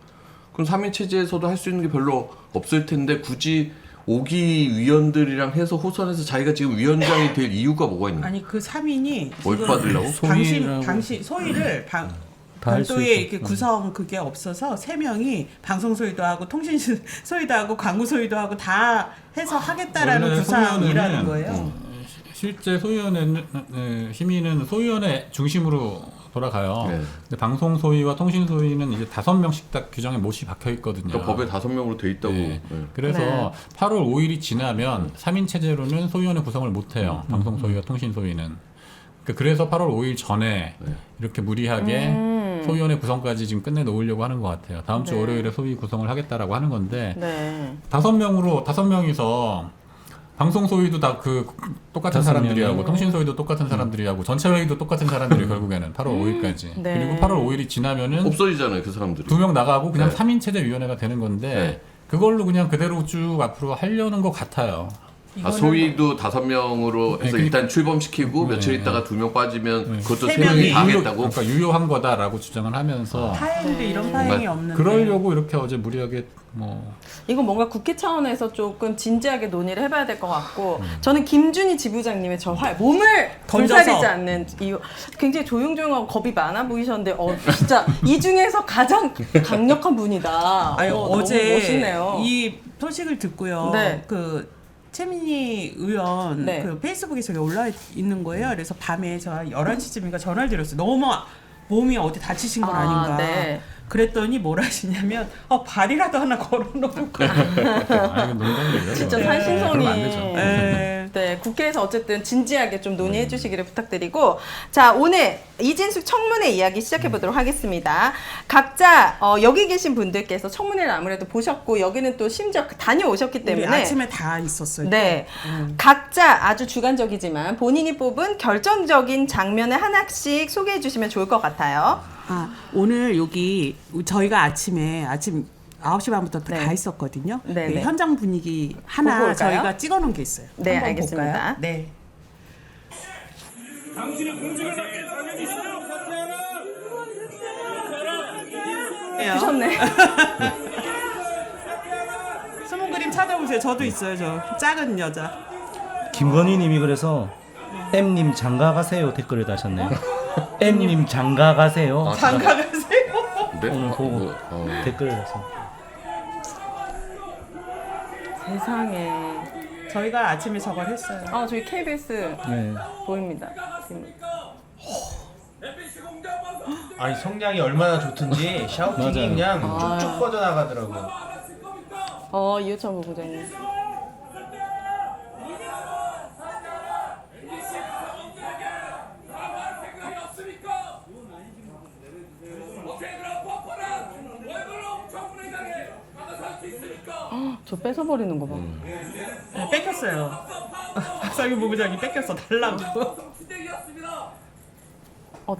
그럼 3인 체제에서도 할 수 있는 게 별로 없을 텐데 굳이 5기 위원들이랑 해서 호선해서 자기가 지금 위원장이 될 이유가 뭐가 있는 거야? 아니 그 3인이 뭘 받으려고? 당신 소위를 별도의 이렇게 구성 그게 없어서 3명이 방송 소위도 하고 통신 소위도 하고 광고 소위도 하고 다 해서 하겠다라는 원래 구상이라는 소위원회는 거예요. 실제 소위원회 심의는 소위원회 중심으로 돌아가요. 네. 근데 방송 소위와 통신 소위는 이제 5명씩 딱 규정에 못이 박혀 있거든요. 그러니까 법에 5명으로 돼 있다고. 네. 네. 그래서 네. 8월 5일이 지나면 3인 체제로는 소위원회 구성을 못 해요. 방송 소위와 통신 소위는. 그래서 8월 5일 전에 네. 이렇게 무리하게 소위원회 구성까지 지금 끝내 놓으려고 하는 것 같아요. 다음 주 네. 월요일에 소위 구성을 하겠다라고 하는 건데 네. 5명이서 방송 소위도 다 그 똑같은 5 사람들이 명이요? 하고 통신 소위도 똑같은 사람들이 하고 전체 회의도 똑같은 사람들이 결국에는 8월 5일까지. 네. 그리고 8월 5일이 지나면은 없어지잖아요, 그 사람들이. 2명 나가고 그냥 네. 3인 체제 위원회가 되는 건데 네. 그걸로 그냥 그대로 쭉 앞으로 하려는 것 같아요. 아, 소위도 5명으로 해서 네, 일단 출범시키고 네, 며칠 있다가 2명 빠지면 네. 그것도 세 3명이 명이 다 하겠다고? 그러니까 유효한 거다라고 주장을 하면서 파행도 네. 이런 파행이 없는데. 그러려고 이렇게 어제 무리하게 뭐 이건 뭔가 국회 차원에서 조금 진지하게 논의를 해봐야 될 것 같고 저는 김준희 지부장님의 저 몸을 던져서. 불사리지 않는 이유 굉장히 조용조용하고 겁이 많아 보이셨는데 진짜 이 중에서 가장 강력한 분이다. 아니, 너무 어제 멋있네요. 이 소식을 듣고요. 네. 그 최민희 의원 네. 그 페이스북에 저기 올라 있는 거예요. 그래서 밤에 저 11시쯤인가 전화를 드렸어요. 너무 몸이 어디 다치신 건 아닌가. 네. 그랬더니 뭘 하시냐면 발이라도 하나 걸어놓을까. 아 이거 농담이에요. 진짜 그러면. 산신성이. 그러면 안 되죠. 네, 국회에서 어쨌든 진지하게 좀 논의해 주시기를 부탁드리고 자 오늘 이진숙 청문회 이야기 시작해 보도록 하겠습니다. 각자 여기 계신 분들께서 청문회를 아무래도 보셨고 여기는 또 심지어 다녀오셨기 우리 때문에 아침에 다 있었어요. 네, 각자 아주 주관적이지만 본인이 뽑은 결정적인 장면을 하나씩 소개해 주시면 좋을 것 같아요. 오늘 여기 저희가 아침 9시 반부터 네. 가 있었거든요. 네, 네, 네. 현장 분위기 보고 하나 올까요? 저희가 찍어 놓은 게 있어요. 네, 한번 알겠습니다. 볼까요? 네. 보셨네. 수문 그림 찾아보세요. 저도 있어요. 저 작은 여자. 김건희님이 그래서 M님 장가 가세요 댓글을 다셨네요. M님 장가 가세요. 장가 가세요. 네? 오늘 보고 댓글을 다서 세상에. 저희가 아침에 저걸 했어요. 저희 KBS 네. 보입니다. 아니 성량이 얼마나 좋든지 샤우팅이 맞아요. 그냥 쭉쭉 뻗어나가더라고. 이호찬 부부장님. 저 뺏어버리는 거 봐. 네, 뺏겼어요. 박상윤 부부장이 뺏겼어. 달라고.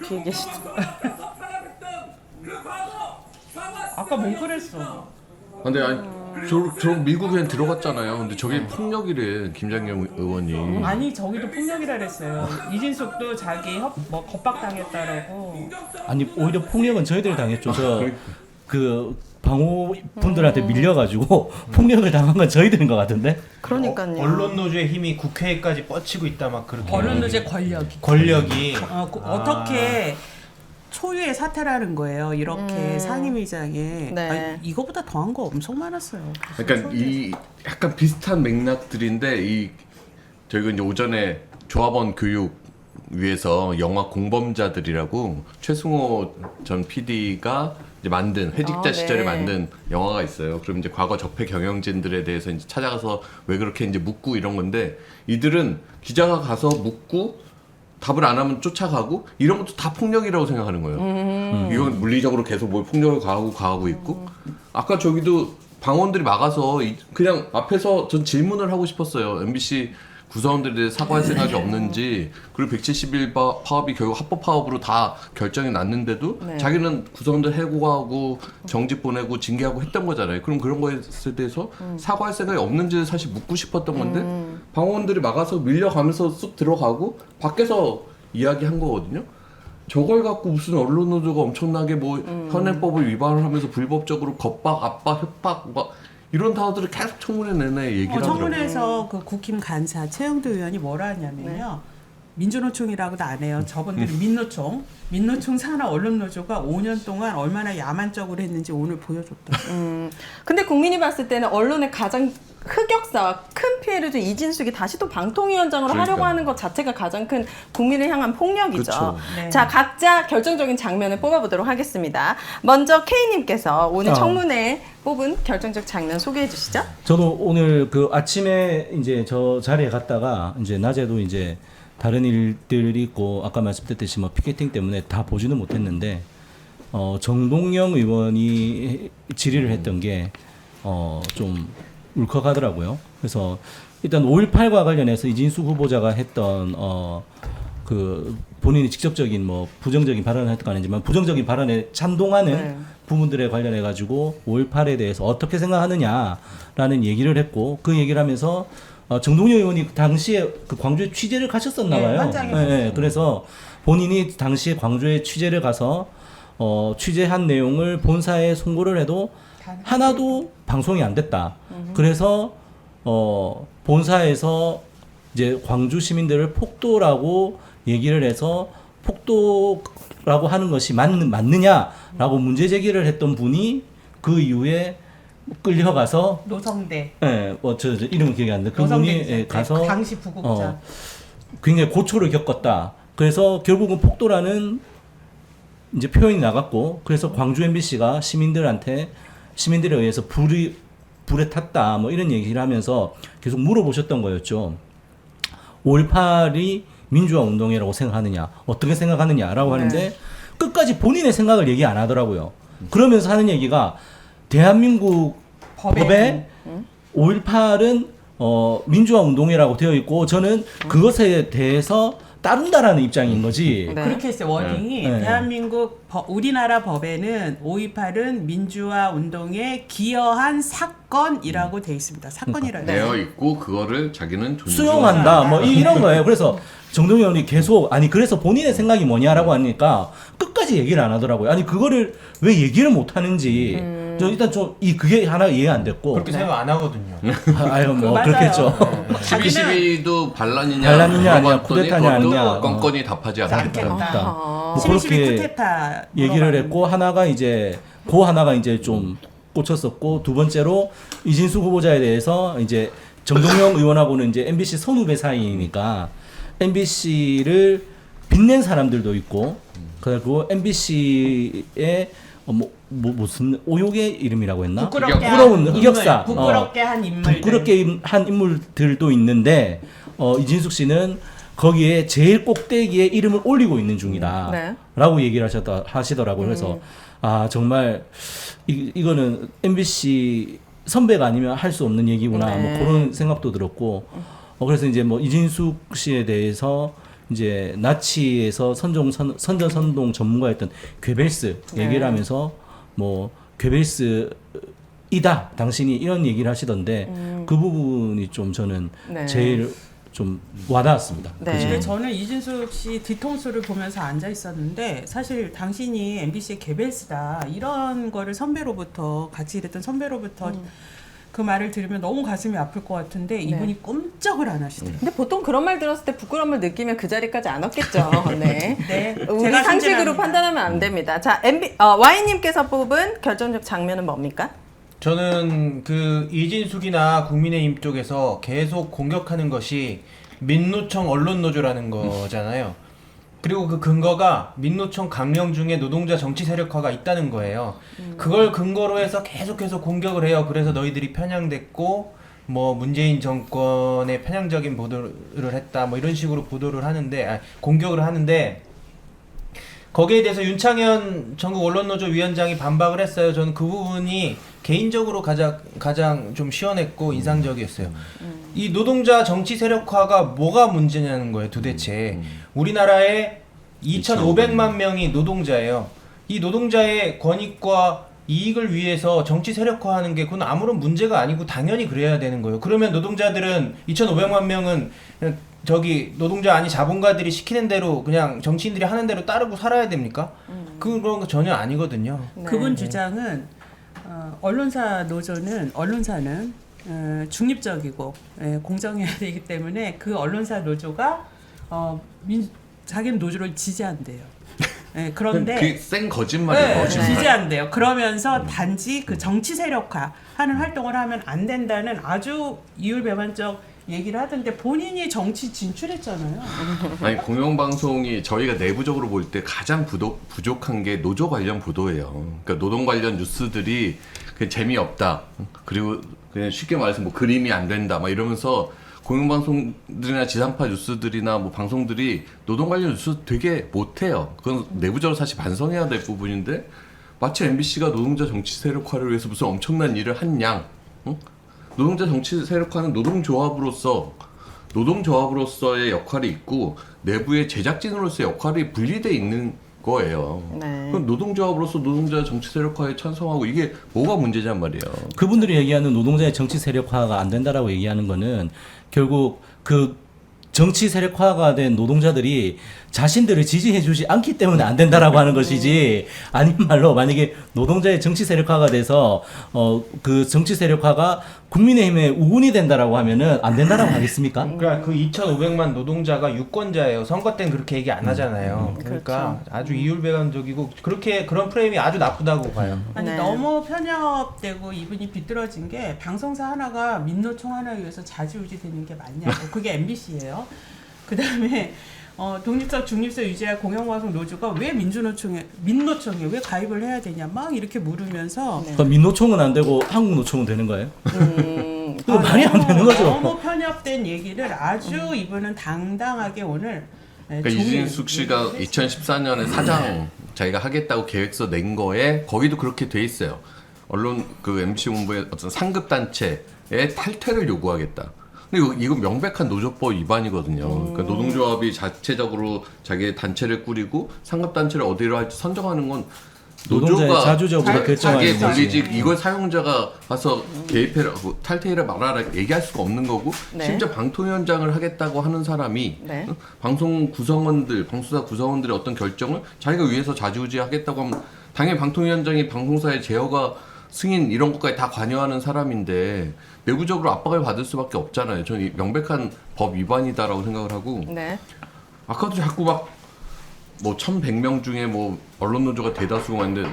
뒤에 계시죠. 아까 몽클했어. 근데 저 미국 그냥 들어갔잖아요. 근데 저게 폭력이래, 김장겸 의원이. 아니 저기도 폭력이라 그랬어요. 이진숙도 자기 겁박당했다라고. 아니 오히려 폭력은 저희들이 당했죠. 그 방호 분들한테 밀려가지고 폭력을 당한 건 저희들인 것 같은데. 그러니까요. 언론 노조의 힘이 국회까지 뻗치고 있다 막 그렇게. 언론노제 권력이. 권력이. 어떻게 초유의 사태라는 거예요. 이렇게 상임위장에. 네. 아니, 이거보다 더한 거 엄청 많았어요. 그러니까 이 약간 비슷한 맥락들인데 저희가 이제 오전에 조합원 교육 위해서 영화 공범자들이라고 최승호 전 PD가 이제 만든 회직자 네. 시절에 만든 영화가 있어요. 그럼 이제 과거 적폐 경영진들에 대해서 이제 찾아가서 왜 그렇게 이제 묻고 이런 건데 이들은 기자가 가서 묻고 답을 안 하면 쫓아가고 이런 것도 다 폭력이라고 생각하는 거예요. 이건 물리적으로 계속 뭘 폭력을 가하고 있고 아까 저기도 방원들이 막아서 그냥 앞에서 전 질문을 하고 싶었어요. MBC 구성원들에 대해 사과할 생각이 없는지, 그리고 171 파업이 결국 합법 파업으로 다 결정이 났는데도 네. 자기는 구성원들 해고하고 정직 보내고 징계하고 했던 거잖아요. 그럼 그런 거에 대해서 사과할 생각이 없는지 사실 묻고 싶었던 건데 방원들이 막아서 밀려가면서 쑥 들어가고 밖에서 이야기한 거거든요. 저걸 갖고 무슨 언론 노조가 엄청나게 뭐 현행법을 위반을 하면서 불법적으로 겁박, 압박, 협박 막 이런 단어들을 계속 청문회 내내 얘기를 하더라고요. 청문회에서 그 국힘 간사 최영도 의원이 뭐라 하냐면요. 민주노총이라고도 안 해요. 저분들은 민노총 산하 언론노조가 5년 동안 얼마나 야만적으로 했는지 오늘 보여줬다. 근데 국민이 봤을 때는 언론의 가장 흑역사와 큰 피해를 준 이진숙이 다시 또 방통위원장으로 하려고 그러니까요. 하는 것 자체가 가장 큰 국민을 향한 폭력이죠. 그쵸. 네. 자, 각자 결정적인 장면을 뽑아보도록 하겠습니다. 먼저 K님께서 오늘 청문회 뽑은 결정적 장면 소개해 주시죠. 저도 오늘 그 아침에 이제 저 자리에 갔다가 이제 낮에도 이제 다른 일들이 있고 아까 말씀드렸듯이 뭐 피켓팅 때문에 다 보지는 못했는데 정동영 의원이 질의를 했던 게 좀 울컥하더라고요. 그래서 일단 5.18과 관련해서 이진숙 후보자가 했던 그 본인이 직접적인 뭐 부정적인 발언을 했던 건 아니지만 부정적인 발언에 찬동하는 부분들에 관련해 가지고 5.18에 대해서 어떻게 생각하느냐라는 얘기를 했고 그 얘기를 하면서 정동영 의원이 당시에 그 광주에 취재를 가셨었나 봐요. 현장에 그래서 본인이 당시에 광주에 취재를 가서 취재한 내용을 본사에 송고를 해도 하나도 방송이 안 됐다. 그래서 본사에서 이제 광주 시민들을 폭도라고 얘기를 해서 폭도라고 하는 것이 맞느냐라고 문제 제기를 했던 분이 그 이후에 끌려가서 노성대. 저 이름은 기억이 안 나는데 그분이 가서 당시 부국장. 굉장히 고초를 겪었다. 그래서 결국은 폭도라는 이제 표현이 나갔고 그래서 광주 MBC가 시민들에 의해서 불에 탔다 뭐 이런 얘기를 하면서 계속 물어보셨던 거였죠. 5.18이 민주화 운동이라고 생각하느냐 어떻게 생각하느냐라고 하는데 끝까지 본인의 생각을 얘기 안 하더라고요. 그러면서 하는 얘기가 대한민국 법에 5.18은 민주화 운동이라고 되어 있고 저는 그것에 대해서 따른다라는 입장인 거지. 네. 그렇게 했어요. 워딩이 대한민국 우리나라 법에는 5.18은 민주화 운동에 기여한 사건이라고 돼 있습니다. 사건이라고 되어 있고 그거를 자기는 수용한다. 뭐 이런 거예요. 그래서 정동영 의원이 계속 그래서 본인의 생각이 뭐냐라고 하니까 끝까지 얘기를 안 하더라고요. 아니 그거를 왜 얘기를 못 하는지 저 일단 좀 그게 하나 이해 안 됐고 그렇게 생각 안 하거든요. 아유 뭐 맞아요. 그렇겠죠. 12.12도 반란이냐 아니냐 물어봤더니 쿠데타냐 그것도 아니냐 건건이 답하지 않았다. 않겠다. 뭐 12.12 그렇게 쿠데타 얘기를 했고 하나가 이제 좀 꽂혔었고 두 번째로 이진숙 후보자에 대해서 이제 정동영 의원하고는 이제 MBC 선후배 사이니까 MBC를 빛낸 사람들도 있고 그리고 MBC의 무슨 오욕의 이름이라고 했나? 부끄러운 흑역사, 부끄럽게 한 인물들. 부끄럽게 한 인물들도 있는데 이진숙 씨는 거기에 제일 꼭대기에 이름을 올리고 있는 중이다라고 얘기를 하시더라고요. 그래서 정말 이거는 MBC 선배가 아니면 할 수 없는 얘기구나 뭐 그런 생각도 들었고 그래서 이제 뭐 이진숙 씨에 대해서 이제 나치에서 선전선동 전문가였던 괴벨스 얘기를 하면서 뭐 괴벨스이다 당신이 이런 얘기를 하시던데 그 부분이 좀 저는 제일 좀 와닿았습니다. 근데 저는 이진숙 씨 뒤통수를 보면서 앉아 있었는데 사실 당신이 MBC의 개벨스다 이런 거를 선배로부터 같이 일했던 선배로부터 그 말을 들으면 너무 가슴이 아플 것 같은데 이분이 꼼짝을 안 하시더라고요. 근데 보통 그런 말 들었을 때 부끄러움을 느끼면 그 자리까지 안 왔겠죠. 네. 네. 우리 제가 상식으로 순진합니다. 판단하면 안 됩니다. 자, Y님께서 뽑은 결정적 장면은 뭡니까? 저는 그 이진숙이나 국민의힘 쪽에서 계속 공격하는 것이 민노총 언론노조라는 거잖아요. 그리고 그 근거가 민노총 강령 중에 노동자 정치 세력화가 있다는 거예요. 그걸 근거로 해서 계속해서 공격을 해요. 그래서 너희들이 편향됐고 뭐 문재인 정권의 편향적인 보도를 했다 뭐 이런 식으로 공격을 하는데 거기에 대해서 윤창현 전국 언론노조 위원장이 반박을 했어요. 저는 그 부분이 개인적으로 가장 좀 시원했고 인상적이었어요. 이 노동자 정치 세력화가 뭐가 문제냐는 거예요, 도대체. 우리나라에 2,500만 명이 노동자예요. 이 노동자의 권익과 이익을 위해서 정치 세력화하는 게 그건 아무런 문제가 아니고 당연히 그래야 되는 거예요. 그러면 노동자들은 2,500만 명은 그냥 저기 노동자 아니 자본가들이 시키는 대로 그냥 정치인들이 하는 대로 따르고 살아야 됩니까? 그런 거 전혀 아니거든요. 네. 그분 주장은 언론사는 중립적이고 공정해야 되기 때문에 그 언론사 노조가 자기는 노조를 지지한대요. 그런데 그게 센 거짓말이에요. 지지한대요. 그러면서 단지 그 정치 세력화하는 활동을 하면 안 된다는 아주 이율배반적 얘기를 하던데 본인이 정치 진출했잖아요. 아니 공영방송이 저희가 내부적으로 볼 때 가장 부족한 게 노조 관련 보도예요. 그러니까 노동 관련 뉴스들이 그냥 재미없다. 그리고 그냥 쉽게 말해서 뭐 그림이 안 된다. 막 이러면서 공영방송들이나 지상파 뉴스들이나 뭐 방송들이 노동 관련 뉴스 되게 못해요. 그건 내부적으로 사실 반성해야 될 부분인데 마치 MBC가 노동자 정치 세력화를 위해서 무슨 엄청난 일을 한 양. 응? 노동자 정치 세력화는 노동조합으로서의 역할이 있고 내부의 제작진으로서의 역할이 분리돼 있는 거예요. 네. 그럼 노동조합으로서 노동자 정치 세력화에 찬성하고 이게 뭐가 문제냔 말이에요. 그분들이 얘기하는 노동자의 정치 세력화가 안 된다라고 얘기하는 거는 결국 그 정치 세력화가 된 노동자들이 자신들을 지지해주지 않기 때문에 안 된다라고 하는 것이지, 아닌 말로 만약에 노동자의 정치 세력화가 돼서 그 정치 세력화가 국민의힘의 우군이 된다라고 하면은 안 된다라고 하겠습니까? 그러니까 그 2,500만 노동자가 유권자예요. 선거 때는 그렇게 얘기 안 하잖아요. 그러니까 아주 이율배반적이고 그런 프레임이 아주 나쁘다고 봐요. 아니 네. 너무 편협되고 이분이 비뚤어진 게 방송사 하나가 민노총 하나에 의해서 좌지우지되는 게 맞냐고. 그게 MBC예요. 그다음에 독립성 중립성 유지할 공영방송 노조가 왜 민노총에 왜 가입을 해야 되냐 막 이렇게 물으면서 그럼 민노총은 안 되고 한국노총은 되는 거예요? 그거 말이 안 되는 거죠. 너무 편협된 얘기를 아주 이분은 당당하게 오늘 그러니까 이진숙 씨가 2014년에 사장 자기가 하겠다고 계획서 낸 거에 거기도 그렇게 돼 있어요. 언론 그 MBC 본부의 어떤 상급 단체의 탈퇴를 요구하겠다. 근데 이거 명백한 노조법 위반이거든요. 그러니까 노동조합이 자체적으로 자기의 단체를 꾸리고 상급 단체를 어디로 할지 선정하는 건 노동자의 노조가 자주적으로 결정하는 자기의 거지. 권리직 이걸 사용자가 가서 개입해라 탈퇴해라 말아라 얘기할 수가 없는 거고 네. 심지어 방통위원장을 하겠다고 하는 사람이 네. 방송 구성원들 방송사 구성원들의 어떤 결정을 자기가 위해서 좌지우지하겠다고 하면 당연히 방통위원장이 방송사의 제어가 승인 이런 것까지 다 관여하는 사람인데 내부적으로 압박을 받을 수밖에 없잖아요. 저는 명백한 법 위반이다라고 생각을 하고 네. 아까도 자꾸 막 뭐 1,100명 중에 뭐 언론노조가 대다수가 있는데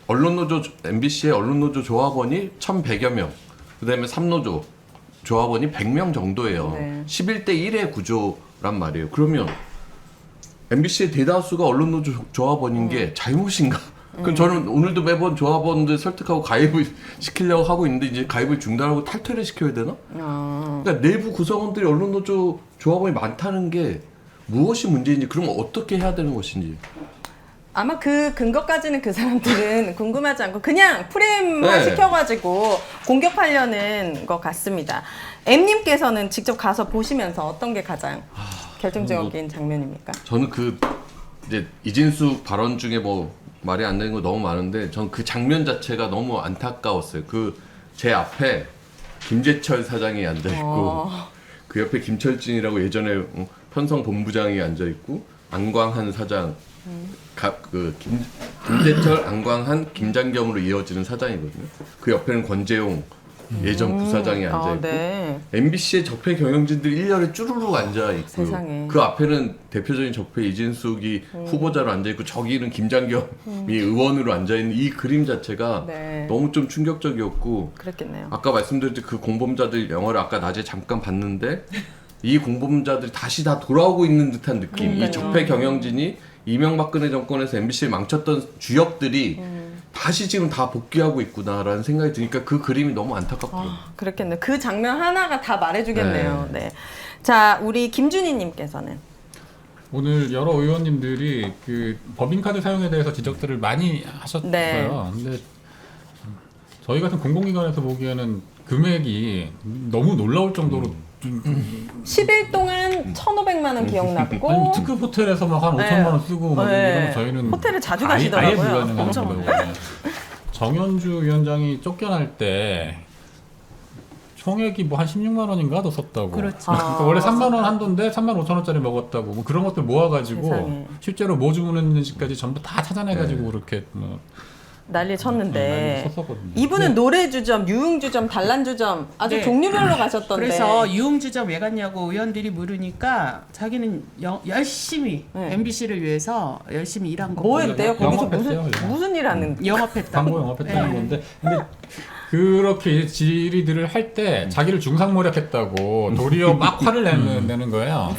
언론노조 MBC의 언론노조 조합원이 1,100여 명, 그다음에 3노조 조합원이 100명 정도예요. 네. 11대 1의 구조란 말이에요. 그러면 MBC의 대다수가 언론노조 조합원인 게 잘못인가? 그럼 저는 오늘도 매번 조합원들 설득하고 가입을 시키려고 하고 있는데 이제 가입을 중단하고 탈퇴를 시켜야 되나? 그러니까 내부 구성원들이 언론노조 조합원이 많다는 게 무엇이 문제인지 그러면 어떻게 해야 되는 것인지. 아마 그 근거까지는 그 사람들은 궁금하지 않고 그냥 프레임만 네. 시켜가지고 공격하려는 것 같습니다. M님께서는 직접 가서 보시면서 어떤 게 가장 결정적인 장면입니까? 저는 그 이제 이진숙 발언 중에 뭐 말이 안 되는 거 너무 많은데 전 그 장면 자체가 너무 안타까웠어요. 그 제 앞에 김재철 사장이 앉아 있고 그 옆에 김철진이라고 예전에 편성 본부장이 앉아 있고 안광한 사장 김재철, 안광한, 김장겸으로 이어지는 사장이거든요. 그 옆에는 권재용 예전 부사장이 앉아 있고 네. MBC의 적폐 경영진들이 일렬에 쭈루룩 앉아 있고 세상에. 그 앞에는 대표적인 적폐 이진숙이 후보자로 앉아 있고 저기는 김장겸이 의원으로 앉아 있는 이 그림 자체가 네. 너무 좀 충격적이었고 그랬겠네요. 아까 말씀드렸듯이 그 공범자들 영화를 아까 낮에 잠깐 봤는데 이 공범자들이 다시 다 돌아오고 있는 듯한 느낌. 이 적폐 경영진이 이명박근혜 정권에서 MBC를 망쳤던 주역들이 다시 지금 다 복귀하고 있구나라는 생각이 드니까 그 그림이 너무 안타깝더라고요. 그렇겠네요. 그 장면 하나가 다 말해주겠네요. 네. 자, 우리 김준희님께서는 오늘 여러 의원님들이 그 법인카드 사용에 대해서 지적들을 많이 하셨어요. 네. 근데 저희 같은 공공기관에서 보기에는 금액이 너무 놀라울 정도로 좀 10일 동안 1,500만 원 기억났고 아니, 특급 호텔에서 막 한 5천만 원 쓰고 막 네. 이러면 저희는 호텔을 자주 아예 가시더라고요. 불가능한 엄청. 거예요. 정현주 위원장이 쫓겨날 때 총액이 뭐 한 16만 원인가 더 썼다고. 그렇지. 그러니까 원래 3만 원 한도인데 3만 5천 원짜리 먹었다고. 뭐 그런 것들 모아가지고 세상에. 실제로 뭐 주문했는지까지 전부 다 찾아내가지고 그렇게 뭐 난리 쳤는데 난리 쳤었거든요. 이분은 노래주점, 유흥주점, 단란주점 아주 네. 종류별로 가셨던데. 그래서 유흥주점 왜 갔냐고 의원들이 물으니까 자기는 열심히 네. MBC를 위해서 열심히 일한 거고 뭐 했대요? 거기서 영업했어요, 무슨 일 하는? 영업했다고. 광고 영업했다는 네. 건데 근데 그렇게 질의들을 할 때 자기를 중상모략했다고 도리어 막 화를 내는 거예요.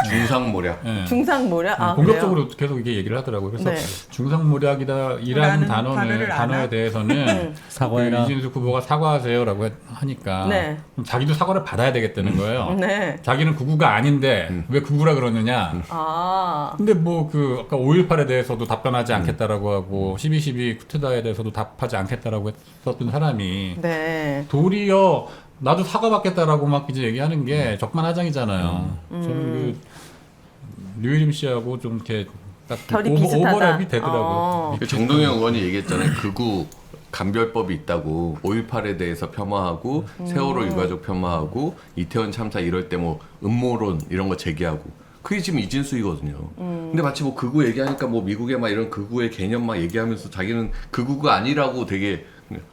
중상모략. 네. 중상모략. 아, 공격적으로 계속 이게 얘기를 하더라고요. 그래서 네. 중상모략이라는 라는 단어를 단어를 알아? 대해서는 사과해라. 이진숙 후보가 사과하세요라고 하니까 네. 그럼 자기도 사과를 받아야 되겠다는 거예요. 네. 자기는 극우가 아닌데 왜 극우라 그러느냐. 아. 근데 뭐 그 아까 5.18에 대해서도 답변하지 않겠다라고 하고 12.12 쿠데타에 대해서도 답하지 않겠다라고 했었던 사람이 네. 도리어 나도 사과받겠다라고 막 이제 얘기하는 게 적반하장이잖아요. 저는 그 류일임 씨하고 좀 이렇게 딱 결이 비슷하다. 오버랩이 되더라고요. 그 정동영 의원이 얘기했잖아요. 극우 감별법이 있다고 5.18에 대해서 폄하하고 세월호 유가족 폄하하고 이태원 참사 이럴 때 뭐 음모론 이런 거 제기하고 그게 지금 이진숙이거든요. 근데 마치 뭐 극우 얘기하니까 뭐 미국의 막 이런 극우의 개념 막 얘기하면서 자기는 극우가 아니라고 되게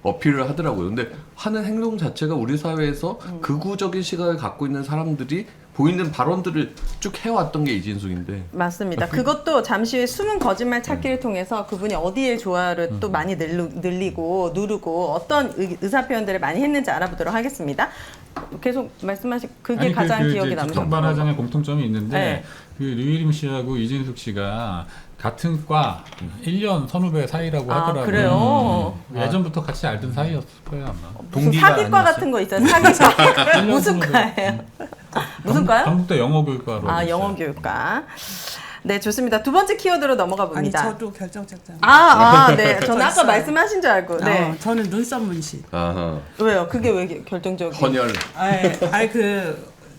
어필을 하더라고요. 근데 하는 행동 자체가 우리 사회에서 극우적인 시각을 갖고 있는 사람들이 보이는 발언들을 쭉 해왔던 게 이진숙인데. 맞습니다. 그것도 잠시 후에 숨은 거짓말 찾기를 통해서 그분이 어디에 좋아요를 또 많이 늘리고 누르고 어떤 의사 표현들을 많이 했는지 알아보도록 하겠습니다. 계속 말씀하신 그게 아니, 가장 그 기억에 이제 남는 적반하장의 공통점이 있는데 네. 그 류일임 씨하고 이진숙 씨가 같은 과 1년 선후배 사이라고 아, 하더라고요. 그래요? 예전부터 같이 알던 사이였을 거예요 아마. 무슨 동기가 사기과 아니었어요? 같은 거 있어요. 사기과 무슨 과예요? 무슨 과요? 전북대 영어교육과로. 아, 있어요. 영어교육과. 네, 좋습니다. 두 번째 키워드로 넘어가 아니 봅니다. 저도 결정적자. 네. 저는 아까 있어요. 말씀하신 줄 알고. 네. 저는 눈썹 문신. 아하. 왜요? 그게 왜 결정적이에요? 헌혈.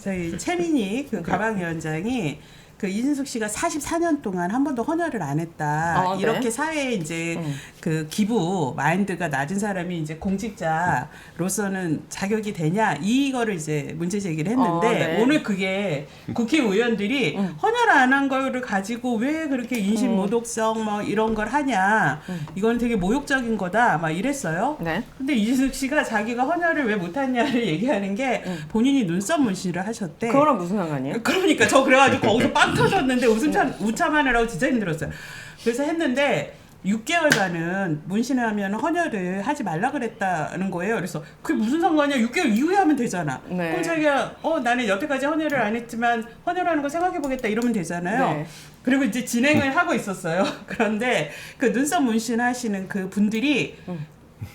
저희 최민희 그 가방위원장이 그 이진숙 씨가 44년 동안 한 번도 헌혈을 안 했다. 네. 이렇게 사회에 이제 그 기부 마인드가 낮은 사람이 이제 공직자로서는 자격이 되냐 이거를 이제 문제 제기를 했는데 네. 오늘 그게 국회의원들이 헌혈 안 한 거를 가지고 왜 그렇게 인신 모독성 뭐 이런 걸 하냐. 이건 되게 모욕적인 거다. 막 이랬어요. 네. 근데 이진숙 씨가 자기가 헌혈을 왜 못했냐를 얘기하는 게 본인이 눈썹 문신을 하셨대. 그거랑 무슨 상관이에요? 그러니까 저 그래가지고 거기서 빵 터졌는데 우참하느라고 진짜 힘들었어요. 그래서 했는데 6개월간은 문신을 하면 헌혈을 하지 말라 그랬다는 거예요. 그래서 그게 무슨 상관이야? 6개월 이후에 하면 되잖아. 네. 그럼 자기가 나는 여태까지 헌혈을 안 했지만 헌혈하는 거 생각해보겠다 이러면 되잖아요. 네. 그리고 이제 진행을 하고 있었어요. 그런데 그 눈썹 문신 하시는 그 분들이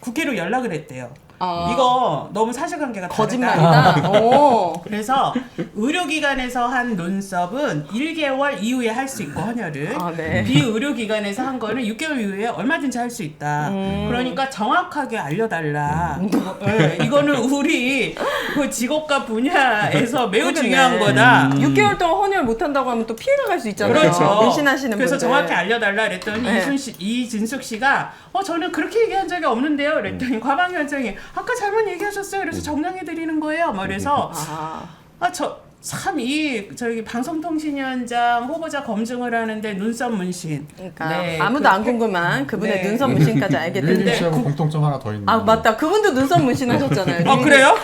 국회로 연락을 했대요. 이거 너무 사실관계가 다르다. 거짓말이다. 오. 그래서 의료기관에서 한 눈썹은 1개월 이후에 할 수 있고 헌혈을 네. 비의료기관에서 한 거는 6개월 이후에 얼마든지 할 수 있다. 그러니까 정확하게 알려달라. 네, 이거는 우리 그 직업과 분야에서 매우 그러겠네. 중요한 거다. 6개월 동안 헌혈 못 한다고 하면 또 피해가 갈 수 있잖아요. 그렇죠. 문신하시는 그래서 분들. 정확히 알려달라 그랬더니 네. 이진숙 씨가 저는 그렇게 얘기한 적이 없는데요. 그랬더니 과방위원장이 아까 잘못 얘기하셨어요. 그래서 정정해 드리는 거예요. 뭐 그래서 저희 방송통신위원장 후보자 검증을 하는데 눈썹 문신. 그러니까 네, 아무도 안 궁금한 그분의 네. 눈썹 문신까지 알게 류일임 됐는데. 씨하고 공통점 하나 더 있는데. 아, 맞다. 그분도 눈썹 문신 하셨잖아요. 그래요?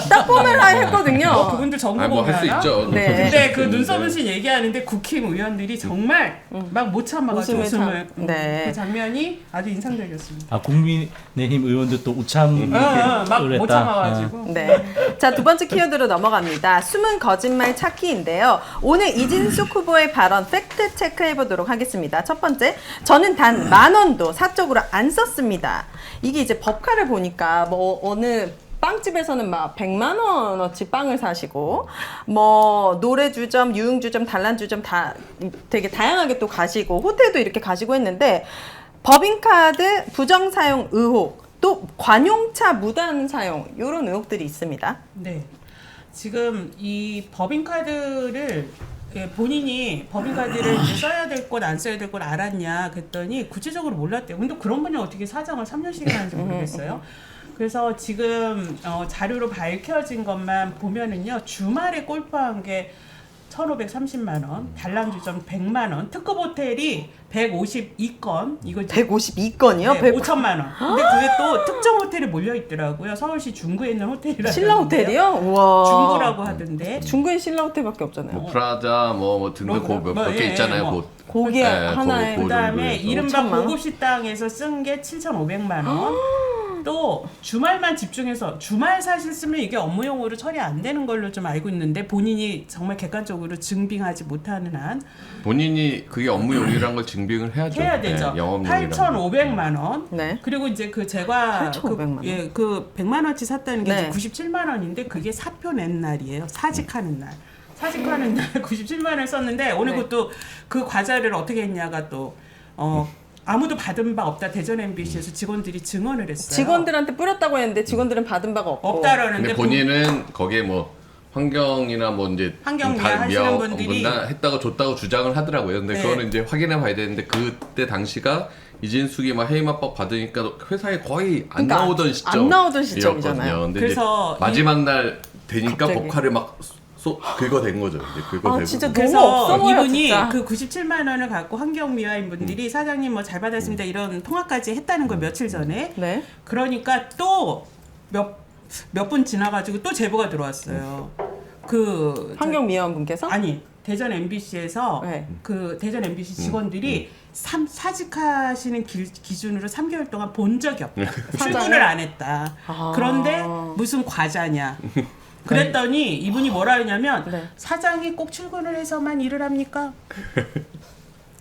딱 보메라 했거든요. 그분들 정보 뭐 보면 할 수 있죠. 네. 근데 그 눈썹 문신 얘기하는데 국힘의원들이 정말 막 못 참아가지고 웃음을. 네. 그 장면이 아주 인상적이었습니다. 국민의힘 의원들 또 우참을 막 못 했다. 참아가지고. 네. 자, 두 번째 키워드로 넘어갑니다. 숨은 거짓말 찾기인데요. 오늘 이진숙 후보의 발언 팩트 체크해 보도록 하겠습니다. 첫 번째, 저는 단 10,000원도 사적으로 안 썼습니다. 이게 이제 법카를 보니까 뭐 어느 빵집에서는 막 100만 원어치 빵을 사시고 뭐 노래주점, 유흥주점, 단란주점 다 되게 다양하게 또 가시고 호텔도 이렇게 가시고 했는데 법인카드 부정 사용 의혹 또 관용차 무단 사용 이런 의혹들이 있습니다. 네. 지금 이 법인카드를 본인이 법인카드를 이제 써야 될 것 안 써야 될 것 알았냐 그랬더니 구체적으로 몰랐대요. 근데 그런 분이 어떻게 사장을 3년씩이나 하는지 모르겠어요. 그래서 지금 자료로 밝혀진 것만 보면은요, 주말에 골프한 게 1,530만 원, 단란주점 100만 원, 특급 호텔이 152건, 이거 152건이요? 네, 5천만 원. 근데 그게 또 특정 호텔에 몰려 있더라고요. 서울시 중구에 있는 호텔이라고. 신라 호텔이요? 우와. 중구라고 하던데. 중구엔 신라 호텔밖에 없잖아요. 뭐 프라자 뭐 등등 몇 개 있잖아요. 뭐. 고기 하나에. 그다음에 정도에서. 이른바 5천만 원? 고급 식당에서 쓴 게 7,500만 원. 또 주말만 집중해서 주말 사실 쓰면 이게 업무용으로 처리 안 되는 걸로 좀 알고 있는데 본인이 정말 객관적으로 증빙하지 못하는 한 본인이 그게 업무용이라는 걸 증빙을 해야죠. 해야 되죠. 네, 영업용이라는 거. 8,500만 원. 네. 그리고 이제 그 제가 8,500만 원. 그 100만 원치 샀다는 게 네. 이제 97만 원인데 그게 사표 낸 날이에요. 사직하는 날. 사직하는 날 97만 원을 썼는데 오늘 네. 그것도 그 과자를 어떻게 했냐가 또 아무도 받은 바 없다. 대전 MBC에서 직원들이 증언을 했어요. 직원들한테 뿌렸다고 했는데 직원들은 받은 바가 없고. 없다라는데 근데 본인은 거기에 뭐 환경이나 뭐 이제 환경 다 미화 하시는 미화 분들이 했다고 줬다고 주장을 하더라고요. 근데 네. 그거는 이제 확인해 봐야 되는데 그때 당시가 이진숙이 막 해임 압박 받으니까 회사에 거의 안 그러니까 나오던 안 나오던 시점이잖아요. 시점이었거든요. 근데 그래서 이제 마지막 날 되니까 갑자기. 법화를 막 긁어댄 거죠. 이제 긁어대고. 진짜 너무 그래서 없어 보여, 이분이 진짜. 그 97만 원을 갖고 환경미화인 분들이 사장님 뭐 잘 받았습니다 이런 통화까지 했다는 걸 며칠 전에. 네. 그러니까 또 몇 분 지나가지고 또 제보가 들어왔어요. 그 환경미화원 분께서? 아니 대전 MBC에서 네. 그 대전 MBC 직원들이 사직하시는 기준으로 3개월 동안 본 적이 없다. 출근을 안 했다. 아. 그런데 무슨 과자냐. 그랬더니 이분이 뭐라 했냐면 네. 사장이 꼭 출근을 해서만 일을 합니까?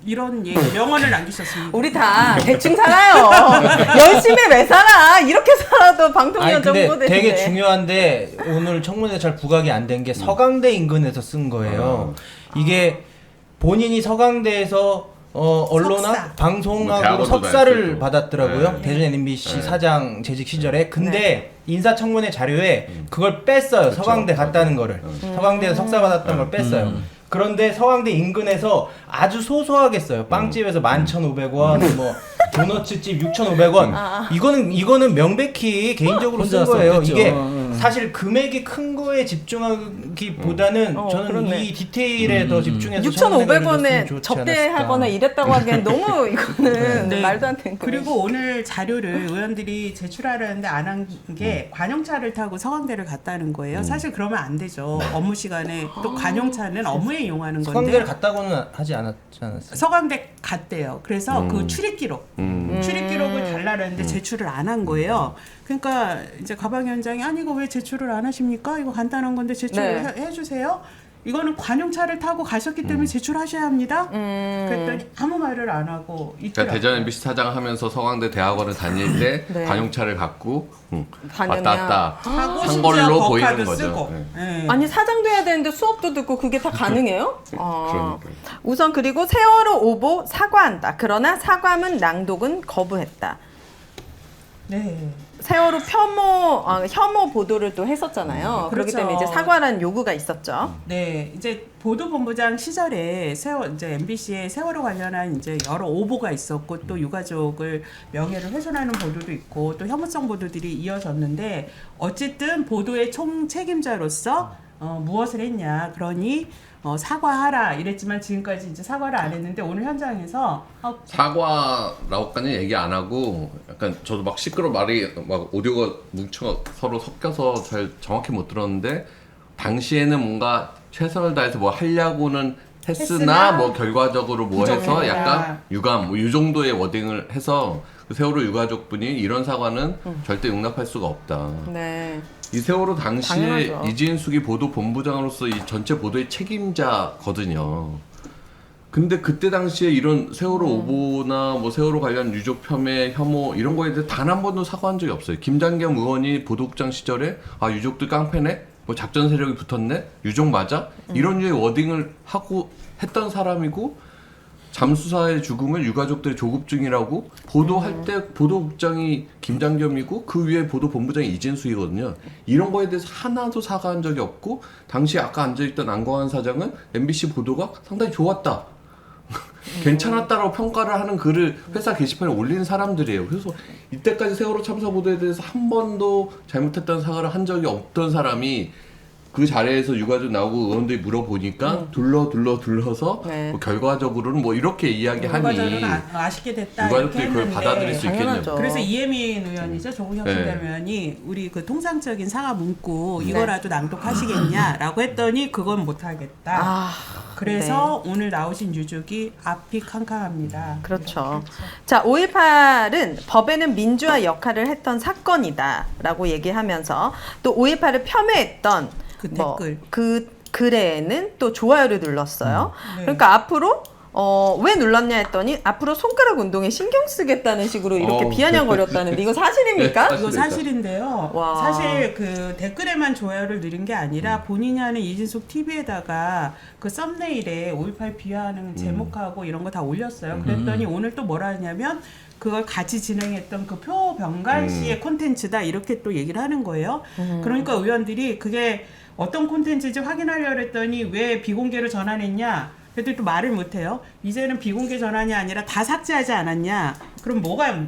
이런 얘기 명언을 남기셨습니다. 우리 다 대충 살아요. 열심히 왜 살아? 이렇게 살아도 방통위원 정도 되는데. 되게 중요한데 오늘 청문회 잘 부각이 안 된 게 서강대 인근에서 쓴 거예요. 이게 본인이 서강대에서 언론학 석사. 뭐 방송학으로 대학원도 석사를 다녔고. 받았더라고요. 네. 대전 MBC 네. 사장 재직 시절에. 근데 네. 인사청문회 자료에 그걸 뺐어요. 서강대 갔다는 거를. 서강대에서 석사 받았다는 걸 뺐어요. 그런데 서강대 인근에서 아주 소소하게 써요. 빵집에서 11,500원, 뭐 도너츠집 6,500원. 이거는 명백히 개인적으로 쓴 혼자 거예요. 썼겠죠. 이게 사실 금액이 큰 거에 집중하기보다는 저는 그렇네. 이 디테일에 더 집중해서 청문회를 줬으면 6,500원에 좋지 접대하거나 않았을까. 이랬다고 하기엔 너무 이거는 네. 말도 안 되는 거예요. 그리고 오늘 자료를 의원들이 제출하려는데 안 한 게 관용차를 타고 서강대를 갔다는 거예요. 사실 그러면 안 되죠. 업무 시간에 또 관용차는 업무에 이용하는 건데. 서강대를 갔다고는 하지 않았지 않았어요? 서강대 갔대요. 그래서 그 출입 기록, 출입 기록을 달라는데 제출을 안 한 거예요. 그러니까 이제 가방위원장이 아니 이거 왜 제출을 안 하십니까? 이거 간단한 건데 제출을 네. 해주세요. 이거는 관용차를 타고 가셨기 때문에 제출하셔야 합니다. 그랬더니 아무 말을 안 하고 그러니까 있더라고요. 대전 MBC 사장 하면서 서강대 대학원을 다닐 때 네. 관용차를 갖고 다녔냐. 왔다 갔다 하고 한 심지어 걸로 법카드 보이는 거죠. 쓰고. 네. 네. 아니 사장도 해야 되는데 수업도 듣고 그게 다 가능해요? 그러니까요. 우선 그리고 세월호 오보 사과한다. 그러나 사과문 낭독은 거부했다. 네. 세월호 혐오 보도를 또 했었잖아요. 그렇기 그렇죠. 때문에 이제 사과라는 요구가 있었죠. 네, 이제 보도본부장 시절에 이제 MBC에 세월호 관련한 이제 여러 오보가 있었고 또 유가족을 명예를 훼손하는 보도도 있고 또 혐오성 보도들이 이어졌는데 어쨌든 보도의 총 책임자로서 무엇을 했냐, 그러니 사과하라 이랬지만 지금까지 이제 사과를 안 했는데 오늘 현장에서 사과라고까지 얘기 안 하고 약간 저도 막 시끄러 말이 막 오디오가 뭉쳐 서로 섞여서 잘 정확히 못 들었는데 당시에는 뭔가 최선을 다해서 뭐 하려고는 했으나 뭐 결과적으로 뭐 해서 부정행위다. 약간 유감 뭐 이 정도의 워딩을 해서 그 세월호 유가족분이 이런 사과는 절대 용납할 수가 없다. 네. 이 세월호 당시에 당연하죠. 이진숙이 보도본부장으로서 이 전체 보도의 책임자거든요. 근데 그때 당시에 이런 세월호 오보나 뭐 세월호 관련 유족 폄훼, 혐오 이런 거에 대해 단 한 번도 사과한 적이 없어요. 김장겸 의원이 보도국장 시절에 아 유족들 깡패네? 뭐 작전 세력이 붙었네? 유족 맞아? 이런 류의 워딩을 하고 했던 사람이고 잠수사의 죽음을 유가족들이 조급 중이라고 보도할 때 보도국장이 김장겸이고 그 위에 보도본부장이 이진숙이거든요. 이런 거에 대해서 하나도 사과한 적이 없고 당시 아까 앉아있던 안광한 사장은 MBC 보도가 상당히 좋았다. 괜찮았다라고 평가를 하는 글을 회사 게시판에 올리는 사람들이에요. 그래서 이때까지 세월호 참사 보도에 대해서 한 번도 잘못했다는 사과를 한 적이 없던 사람이 그 자리에서 유가족 나오고 의원들이 물어보니까 둘러서 네. 뭐 결과적으로는 뭐 이렇게 이야기하니 결과적으로는 아쉽게 됐다 이렇게 유가족들이 그걸 했는데 받아들일 수 있겠냐고. 당연하죠. 그래서 이혜민 의원이죠. 조국 혁신당 의원이 우리 그 통상적인 사과 문구 이거라도 낭독하시겠냐라고 했더니 그건 못하겠다. 아, 그래서 오늘 나오신 유족이 앞이 캄캄합니다. 그렇죠. 자, 5.18은 법에는 민주화 역할을 했던 사건이다라고 얘기하면서 또 5.18을 폄훼했던 그 댓글. 그 글에는 또 좋아요를 눌렀어요. 네. 그러니까 앞으로 왜 눌렀냐 했더니 앞으로 손가락 운동에 신경 쓰겠다는 식으로 이렇게 비아냥거렸다는데 이거 사실입니까? 네, 이거 사실인데요. 와. 사실 그 댓글에만 좋아요를 누린 게 아니라 본인이 하는 이진숙 TV에다가 그 썸네일에 5.18 비하하는 제목하고 이런 거 다 올렸어요. 그랬더니 오늘 또 뭐라 하냐면 그걸 같이 진행했던 그 표병관 씨의 콘텐츠다 이렇게 또 얘기를 하는 거예요. 그러니까 의원들이 그게 어떤 콘텐츠인지 확인하려고 했더니 왜 비공개로 전환했냐? 그랬더니 또 말을 못해요. 이제는 비공개 전환이 아니라 다 삭제하지 않았냐? 그럼 뭐가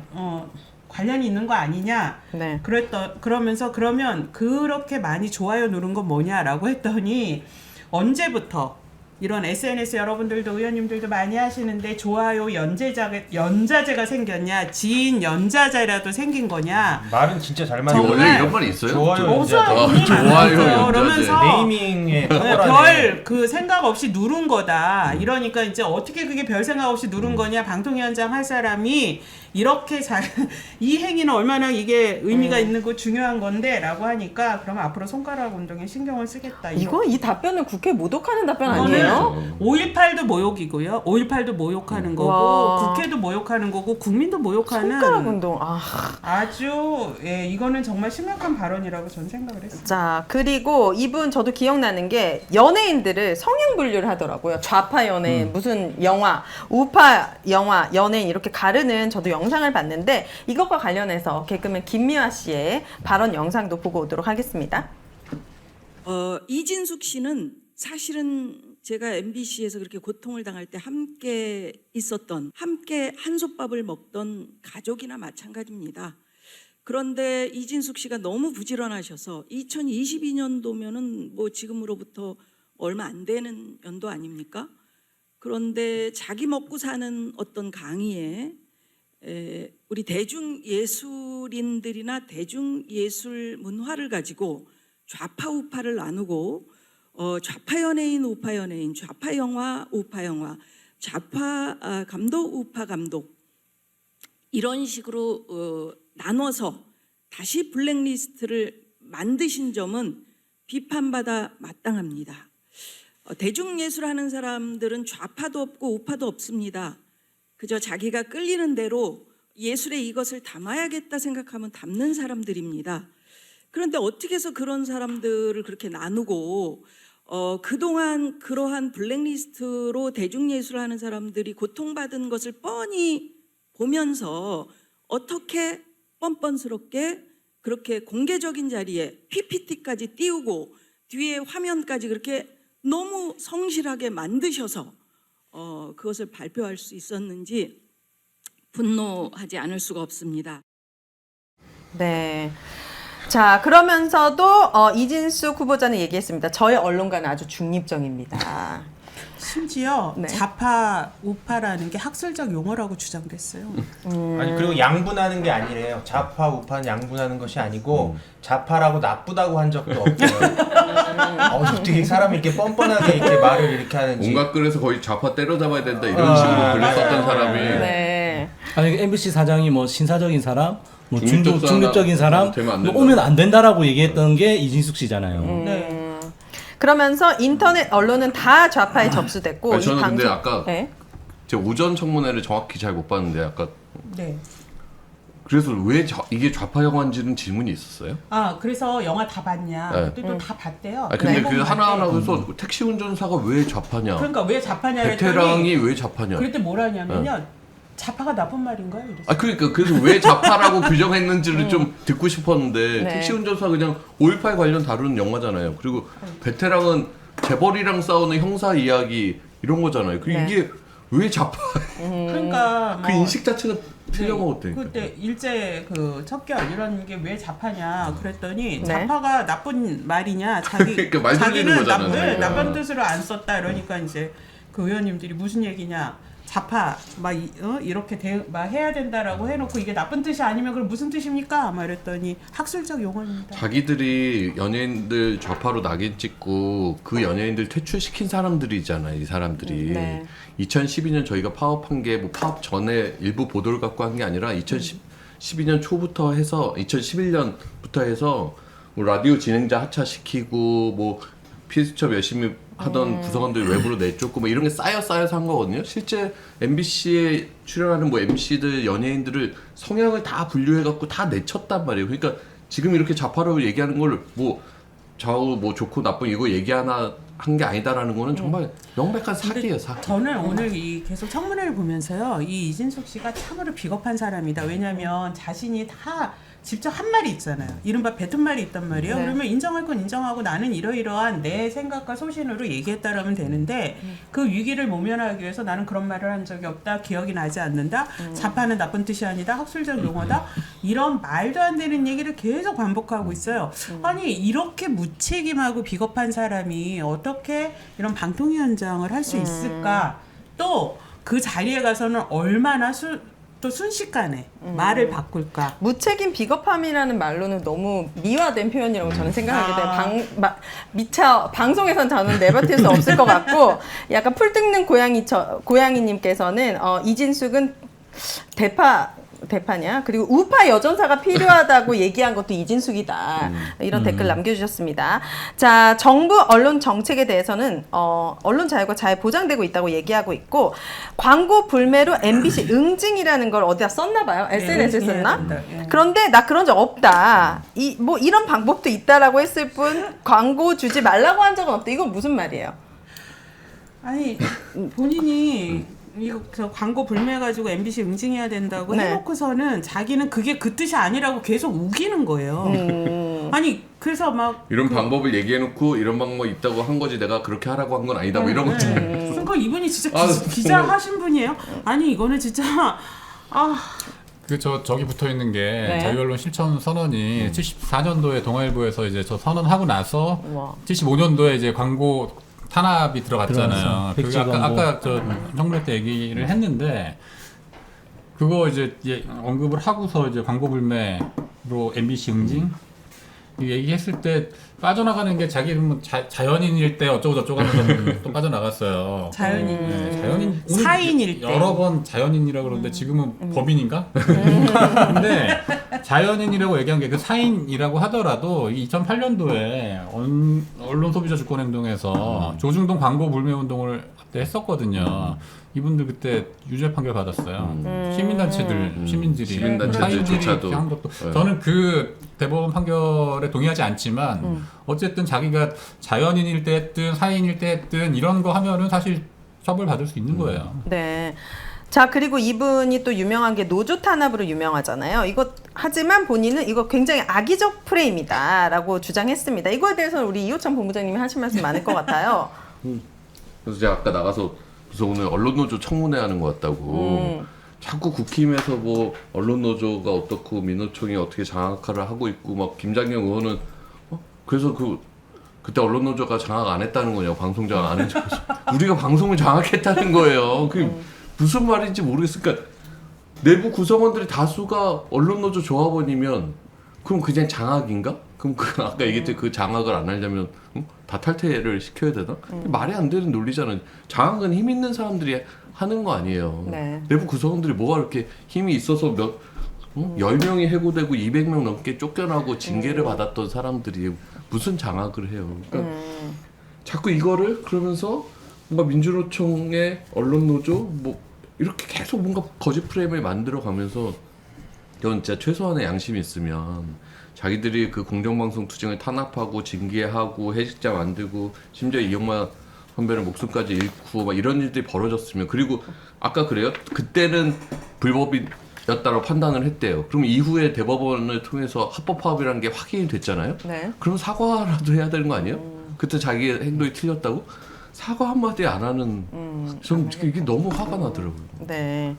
관련이 있는 거 아니냐? 네. 그러면서 그러면 그렇게 많이 좋아요 누른 건 뭐냐라고 했더니 언제부터 이런 SNS 여러분들도 의원님들도 많이 하시는데 좋아요 연자제가 생겼냐? 지인 연자제라도 생긴 거냐? 말은 진짜 잘 이게 만들어. 원래 이런 말이 있어요? 좋아요 어서 연자제. 좋아요 연자제. 그러면서 네이밍에 탁월하네. 별 그 생각 없이 누른 거다. 이러니까 이제 어떻게 그게 별 생각 없이 누른 거냐? 방통위원장 할 사람이 이렇게 이 행위는 얼마나 이게 의미가 있는 거 중요한 건데라고 하니까 그러면 앞으로 손가락 운동에 신경을 쓰겠다. 이 답변은 국회 모독하는 답변 이거는 아니에요? 5.18도 모욕이고요. 5.18도 모욕하는 거고 와. 국회도 모욕하는 거고 국민도 모욕하는 손가락 운동. 아주 이거는 정말 심각한 발언이라고 저는 생각을 했어요. 자, 그리고 이분 저도 기억나는 게 연예인들을 성향 분류를 하더라고요. 좌파 연예인, 무슨 영화, 우파 영화, 연예인 이렇게 가르는 저도 영상을 봤는데 이것과 관련해서 개그맨 김미화 씨의 발언 영상도 보고 오도록 하겠습니다. 이진숙 씨는 사실은 제가 MBC에서 그렇게 고통을 당할 때 함께 있었던, 함께 한솥밥을 먹던 가족이나 마찬가지입니다. 그런데 이진숙 씨가 너무 부지런하셔서 2022년도면은 뭐 지금으로부터 얼마 안 되는 연도 아닙니까? 그런데 자기 먹고 사는 어떤 강의에 우리 대중예술인들이나 대중예술 문화를 가지고 좌파 우파를 나누고 좌파 연예인, 우파 연예인, 좌파 영화, 우파 영화, 좌파 감독, 우파 감독 이런 식으로 나눠서 다시 블랙리스트를 만드신 점은 비판받아 마땅합니다. 대중예술하는 사람들은 좌파도 없고 우파도 없습니다. 그저 자기가 끌리는 대로 예술에 이것을 담아야겠다 생각하면 담는 사람들입니다. 그런데 어떻게 해서 그런 사람들을 그렇게 나누고 그동안 그러한 블랙리스트로 대중예술을 하는 사람들이 고통받은 것을 뻔히 보면서 어떻게 뻔뻔스럽게 그렇게 공개적인 자리에 PPT까지 띄우고 뒤에 화면까지 그렇게 너무 성실하게 만드셔서 그것을 발표할 수 있었는지 분노하지 않을 수가 없습니다. 네. 자, 그러면서도 이진숙 후보자는 얘기했습니다. 저희 언론가는 아주 중립적입니다. 심지어 네. 좌파, 우파라는 게 학술적 용어라고 주장됐어요. 아니 그리고 양분하는 게 아니래요. 좌파 우파는 양분하는 것이 아니고 좌파라고 나쁘다고 한 적도 없대요. 어떻게 사람이 이렇게 뻔뻔하게 이렇게 말을 이렇게 하는지. 온갖 글에서 거의 좌파 때려잡아야 된다 이런 식으로 글을 썼던 사람이 네. 아니 MBC 사장이 뭐 신사적인 사람, 뭐 중립적 중립적인 사람 되면 안 뭐 된다. 오면 안 된다라고 얘기했던 게 이진숙 씨잖아요. 네. 그러면서 인터넷 언론은 다 좌파에 접수됐고 아니, 저는 이 근데 방송- 아까 네. 제가 오전 청문회를 정확히 잘 못 봤는데 아까 네. 그래서 왜 이게 좌파 영화인지는 질문이 있었어요? 아 그래서 영화 다 봤냐? 네. 그랬더니 다 봤대요. 아 근데 대부분 그 하나하나 봤대. 그래서 택시 운전사가 왜 좌파냐? 그러니까 왜 좌파냐 베테랑이 했더니 왜 좌파냐? 그랬더니 뭐라냐면요. 좌파가 나쁜 말인가요? 이랬어요. 아 그러니까 그래서 왜 좌파라고 규정했는지를 좀 듣고 싶었는데 네. 택시 운전사 그냥 5.18 관련 다루는 영화잖아요. 그리고 베테랑은 재벌이랑 싸우는 형사 이야기 이런 거잖아요. 그 네. 이게 왜 좌파? 그러니까 그 인식 자체가 네, 틀려먹었다니까. 그때 일제 그 척결 이런 게 왜 좌파냐 그랬더니 네. 좌파가 나쁜 말이냐 그러니까 말 돌리는 자기는 거잖아. 나쁜 나쁜 뜻으로 안 썼다 이러니까 이제 그 의원님들이 무슨 얘기냐 좌파 막 이렇게 막 해야 된다라고 해놓고 이게 나쁜 뜻이 아니면 그럼 무슨 뜻입니까? 막 이랬더니 학술적 용어입니다. 자기들이 연예인들 좌파로 낙인 찍고 그 연예인들 퇴출시킨 사람들이잖아요. 이 사람들이. 네. 2012년 저희가 파업한 게 뭐 파업 전에 일부 보도를 갖고 한 게 아니라 2012년 초부터 해서 2011년부터 해서 뭐 라디오 진행자 하차시키고 뭐 피스첩 열심히 하던 구성원들 외부로 내쫓고 뭐 이런 게 쌓여서 한 거거든요. 실제 MBC에 출연하는 뭐 MC들 연예인들을 성향을 다 분류해 갖고 다 내쳤단 말이에요. 그러니까 지금 이렇게 좌파로 얘기하는 걸 뭐 좌우 뭐 좋고 나쁜 이거 얘기하나 한 게 아니다라는 거는 정말 명백한 사기예요, 사기. 저는 오늘 이 계속 청문회를 보면서요, 이 이진숙 씨가 참으로 비겁한 사람이다. 왜냐하면 자신이 다 직접 한 말이 있잖아요. 이른바 뱉은 말이 있단 말이에요. 네. 그러면 인정할 건 인정하고 나는 이러이러한 내 생각과 소신으로 얘기했다라면 되는데 그 위기를 모면하기 위해서 나는 그런 말을 한 적이 없다. 기억이 나지 않는다. 좌파는 나쁜 뜻이 아니다. 학술적 용어다. 이런 말도 안 되는 얘기를 계속 반복하고 있어요. 아니 이렇게 무책임하고 비겁한 사람이 어떻게 이런 방통위원장을 할 수 있을까? 또 그 자리에 가서는 얼마나 또 순식간에 말을 바꿀까? 무책임 비겁함이라는 말로는 너무 미화된 표현이라고 저는 생각하기 때문에 미처 방송에선 저는 내뱉을 수 없을 것 같고 약간 풀 뜯는 고양이님께서는 이진숙은 대파냐? 그리고 우파 여전사가 필요하다고 얘기한 것도 이진숙이다. 이런 댓글 남겨주셨습니다. 자, 정부 언론 정책에 대해서는 언론 자유가 잘 보장되고 있다고 얘기하고 있고 광고 불매로 MBC 응징이라는 걸 어디다 썼나 봐요. SNS에 썼나? 그런데 나 그런 적 없다. 뭐 이런 방법도 있다라고 했을 뿐 광고 주지 말라고 한 적은 없다. 이건 무슨 말이에요? 아니 본인이 이거 광고 불매해가지고 MBC 응징해야 된다고 네. 해놓고서는 자기는 그게 그 뜻이 아니라고 계속 우기는 거예요. 아니 그래서 막 이런 방법을 얘기해놓고 이런 방법 있다고 한 거지 내가 그렇게 하라고 한 건 아니다 뭐 이런 거 있잖아요. 그러니까 이분이 진짜 아, 기자 정말. 하신 분이에요? 아니 이거는 진짜 저기 붙어 있는 게 네. 자유언론 실천 선언이 74년도에 동아일보에서 이제 저 선언하고 나서 우와. 75년도에 이제 광고 탄압이 들어갔잖아요. 들어갔어. 그게 백지 광고. 아까 저 청문회 때 얘기를 했는데 그거 이제 언급을 하고서 이제 광고 불매로 MBC 응징 이 얘기했을 때 빠져나가는 게 자기는 뭐 자연인일 때 어쩌고 저쩌고 하면서 또 빠져나갔어요. 자연인. 네, 자연인 오늘 사인일 때. 여러 번 자연인이라고 그러는데 지금은 법인인가? 근데 자연인이라고 얘기한 게 그 사인이라고 하더라도 2008년도에 언론소비자주권행동에서 조중동 광고 불매 운동을 그때 했었거든요. 이분들 그때 유죄 판결 받았어요. 시민단체들이 시민단체들조차도. 사인들이 한 것도 네. 저는 그 대법원 판결에 동의하지 않지만 어쨌든 자기가 자연인일 때 했든 사인일 때 했든 이런 거 하면은 사실 처벌받을 수 있는 거예요. 네. 자, 그리고 이분이 또 유명한 게 노조 탄압으로 유명하잖아요. 하지만 본인은 이거 굉장히 악의적 프레임이다라고 주장했습니다. 이거에 대해서는 우리 이호찬 본부장님이 하신 말씀 많을 것 같아요. 그래서 제가 아까 나가서 그래서 오늘 언론노조 청문회 하는 것 같다고 자꾸 국힘에서 뭐 언론노조가 어떻고 민노총이 어떻게 장악화를 하고 있고 막 김장경 의원은 그래서 그때 언론노조가 장악 안 했다는 거냐고 방송 장악 안 했죠. 우리가 방송을 장악했다는 거예요. 그게 무슨 말인지 모르겠어요. 그러니까 내부 구성원들의 다수가 언론노조 조합원이면 그럼 그냥 장악인가? 그럼 아까 얘기했듯이 그 장악을 안 하려면 다 탈퇴를 시켜야 되나? 말이 안 되는 논리잖아요. 장악은 힘 있는 사람들이 하는 거 아니에요. 네. 내부 구성원들이 뭐가 이렇게 힘이 있어서 10명이 해고되고 200명 넘게 쫓겨나고 징계를 받았던 사람들이 무슨 장악을 해요. 그러니까 자꾸 이거를 그러면서 뭔가 민주노총의 언론노조 뭐 이렇게 계속 뭔가 거짓 프레임을 만들어 가면서 이건 진짜 최소한의 양심이 있으면 자기들이 그 공정방송 투쟁을 탄압하고 징계하고 해직자 만들고 심지어 이영마 선배는 목숨까지 잃고 막 이런 일들이 벌어졌으면, 그리고 아까 그래요? 그때는 불법이었다고 판단을 했대요. 그럼 이후에 대법원을 통해서 합법화합이라는 게 확인이 됐잖아요. 네. 그럼 사과라도 해야 되는 거 아니에요? 그때 자기 행동이 틀렸다고? 사과 한마디 안 하는, 좀 이게 너무 화가 나더라고요. 네.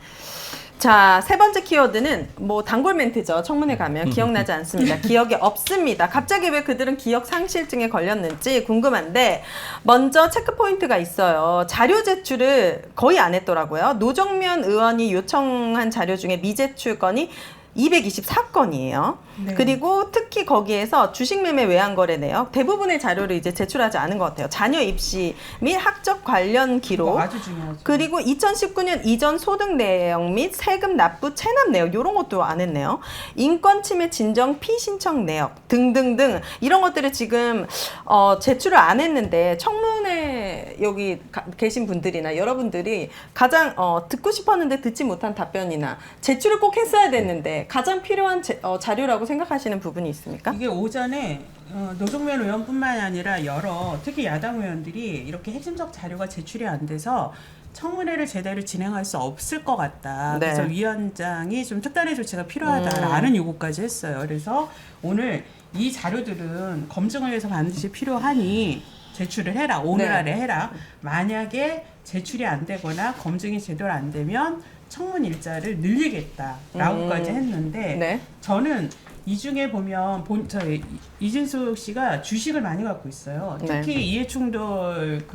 자, 세 번째 키워드는 뭐 단골 멘트죠. 청문회 가면 기억나지 않습니다. 기억이 없습니다. 갑자기 왜 그들은 기억 상실증에 걸렸는지 궁금한데, 먼저 체크 포인트가 있어요. 자료 제출을 거의 안 했더라고요. 노정면 의원이 요청한 자료 중에 미제출 건이 224건이에요. 네. 그리고 특히 거기에서 주식 매매 외환 거래 내역 대부분의 자료를 이제 제출하지 않은 것 같아요. 자녀 입시 및 학적 관련 기록, 아주 중요하죠. 그리고 2019년 이전 소득 내역 및 세금 납부 체납 내역 이런 것도 안 했네요. 인권 침해 진정 피신청 내역 등등등 이런 것들을 지금 제출을 안 했는데, 청문회 여기 계신 분들이나 여러분들이 가장 듣고 싶었는데 듣지 못한 답변이나 제출을 꼭 했어야 됐는데 가장 필요한 자료라고 생각하시는 부분이 있습니까? 이게 오전에 노정면 의원뿐만 아니라 여러 특히 야당 의원들이 이렇게 핵심적 자료가 제출이 안 돼서 청문회를 제대로 진행할 수 없을 것 같다. 네. 그래서 위원장이 좀 특단의 조치가 필요하다라는 요구까지 했어요. 그래서 오늘 이 자료들은 검증을 위해서 반드시 필요하니 제출을 해라. 오늘 네. 안에 해라. 만약에 제출이 안 되거나 검증이 제대로 안 되면 청문 일자를 늘리겠다라고까지 했는데, 네. 저는 이 중에 보면 저희 이진숙 씨가 주식을 많이 갖고 있어요. 특히 네. MBC? 이해충돌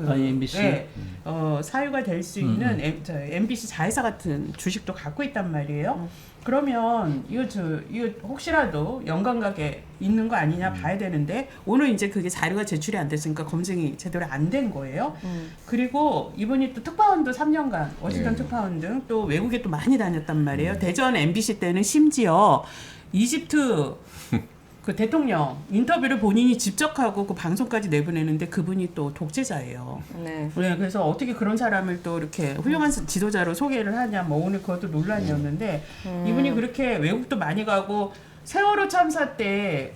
사유가 될 수 있는 MBC 자회사 같은 주식도 갖고 있단 말이에요. 그러면 이거 혹시라도 연관관계 있는 거 아니냐 봐야 되는데, 오늘 이제 그게 자료가 제출이 안 됐으니까 검증이 제대로 안 된 거예요. 그리고 이분이 또 특파원도 3년간 워싱턴 특파원 등 또 외국에 또 많이 다녔단 말이에요. 대전 MBC 때는 심지어 이집트 그 대통령 인터뷰를 본인이 직접 하고 그 방송까지 내보내는데 그분이 또 독재자예요. 네. 네, 그래서 어떻게 그런 사람을 또 이렇게 훌륭한 지도자로 소개를 하냐, 뭐 오늘 그것도 논란이었는데, 이분이 그렇게 외국도 많이 가고 세월호 참사 때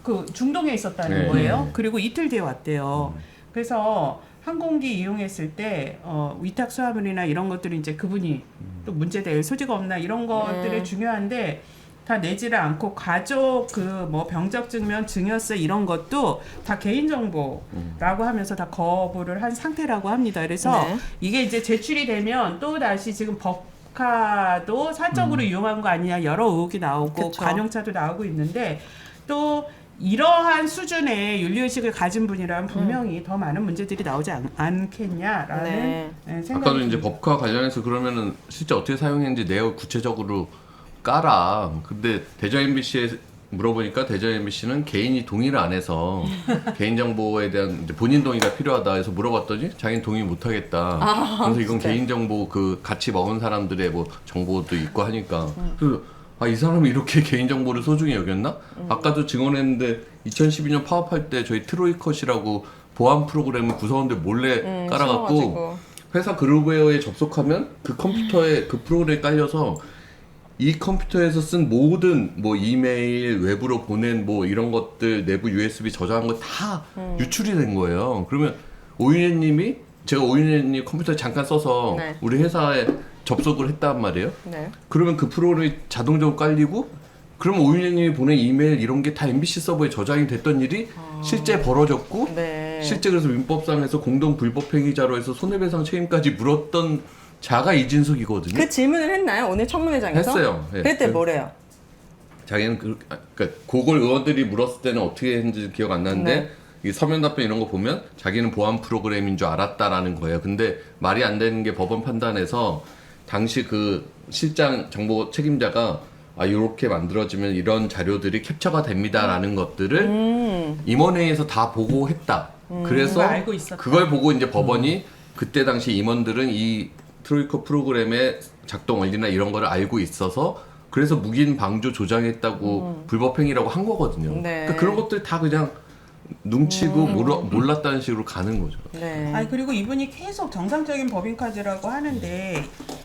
그 중동에 있었다는 네. 거예요. 그리고 이틀 뒤에 왔대요. 그래서 항공기 이용했을 때 위탁 수화물이나 이런 것들이 이제 그분이 또 문제될 소지가 없나 이런 것들이 중요한데 다 내지를 않고 가족 그 뭐 병적 증명, 증여세 이런 것도 다 개인정보라고 하면서 다 거부를 한 상태라고 합니다. 그래서 네. 이게 이제 제출이 되면 또 다시 지금 법카도 사적으로 이용한 거 아니냐 여러 의혹이 나오고 그쵸. 관용차도 나오고 있는데, 또 이러한 수준의 윤리의식을 가진 분이라면 분명히 더 많은 문제들이 나오지 않겠냐라는 네. 생각이 아까도 이제 듭니다. 법과 관련해서 그러면은 실제 어떻게 사용했는지 내역을 구체적으로 까라. 근데 대전 MBC에 물어보니까 대전 MBC는 개인이 동의를 안 해서 개인정보에 대한 이제 본인 동의가 필요하다 해서 물어봤더니 자기는 동의 못 하겠다. 그래서 이건 개인정보 그 같이 먹은 사람들의 뭐 정보도 있고 하니까. 그래서 이 사람이 이렇게 개인정보를 소중히 여겼나? 아까도 증언했는데 2012년 파업할 때 저희 트로이컷이라고 보안 프로그램을 구성원들 몰래 깔아갖고 심어가지고. 회사 그룹웨어에 접속하면 그 컴퓨터에 그 프로그램이 깔려서 이 컴퓨터에서 쓴 모든 뭐 이메일, 외부로 보낸 뭐 이런 것들 내부 USB 저장한 거 다 유출이 된 거예요. 그러면 오윤혜님이 제가 오윤혜님 컴퓨터에 잠깐 써서 네. 우리 회사에 접속을 했단 말이에요. 네. 그러면 그 프로그램이 자동적으로 깔리고, 그러면 오윤혜님이 보낸 이메일 이런 게 다 MBC 서버에 저장이 됐던 일이 실제 벌어졌고, 네. 실제 그래서 민법상에서 공동 불법행위자로 해서 손해배상 책임까지 물었던 자가 이진숙이거든요. 그 질문을 했나요? 오늘 청문회장에서? 했어요. 예. 그때 뭐래요? 자기는 그러니까 그걸 의원들이 물었을 때는 어떻게 했는지 기억 안 나는데 네. 이 서면 답변 이런 거 보면 자기는 보안 프로그램인 줄 알았다라는 거예요. 근데 말이 안 되는 게 법원 판단에서 당시 그 실장 정보 책임자가 이렇게 만들어지면 이런 자료들이 캡처가 됩니다라는 것들을 임원회의에서 다 보고했다. 그래서 그걸 알고 있었다. 그걸 보고 이제 법원이 그때 당시 임원들은 이 트로이커 프로그램의 작동 원리나 이런 거를 알고 있어서 그래서 묵인 방조 조장했다고 불법행위라고 한 거거든요. 네. 그러니까 그런 것들 다 그냥 눈치고 몰랐다는 식으로 가는 거죠. 네. 아니 그리고 이분이 계속 정상적인 법인카드라고 하는데,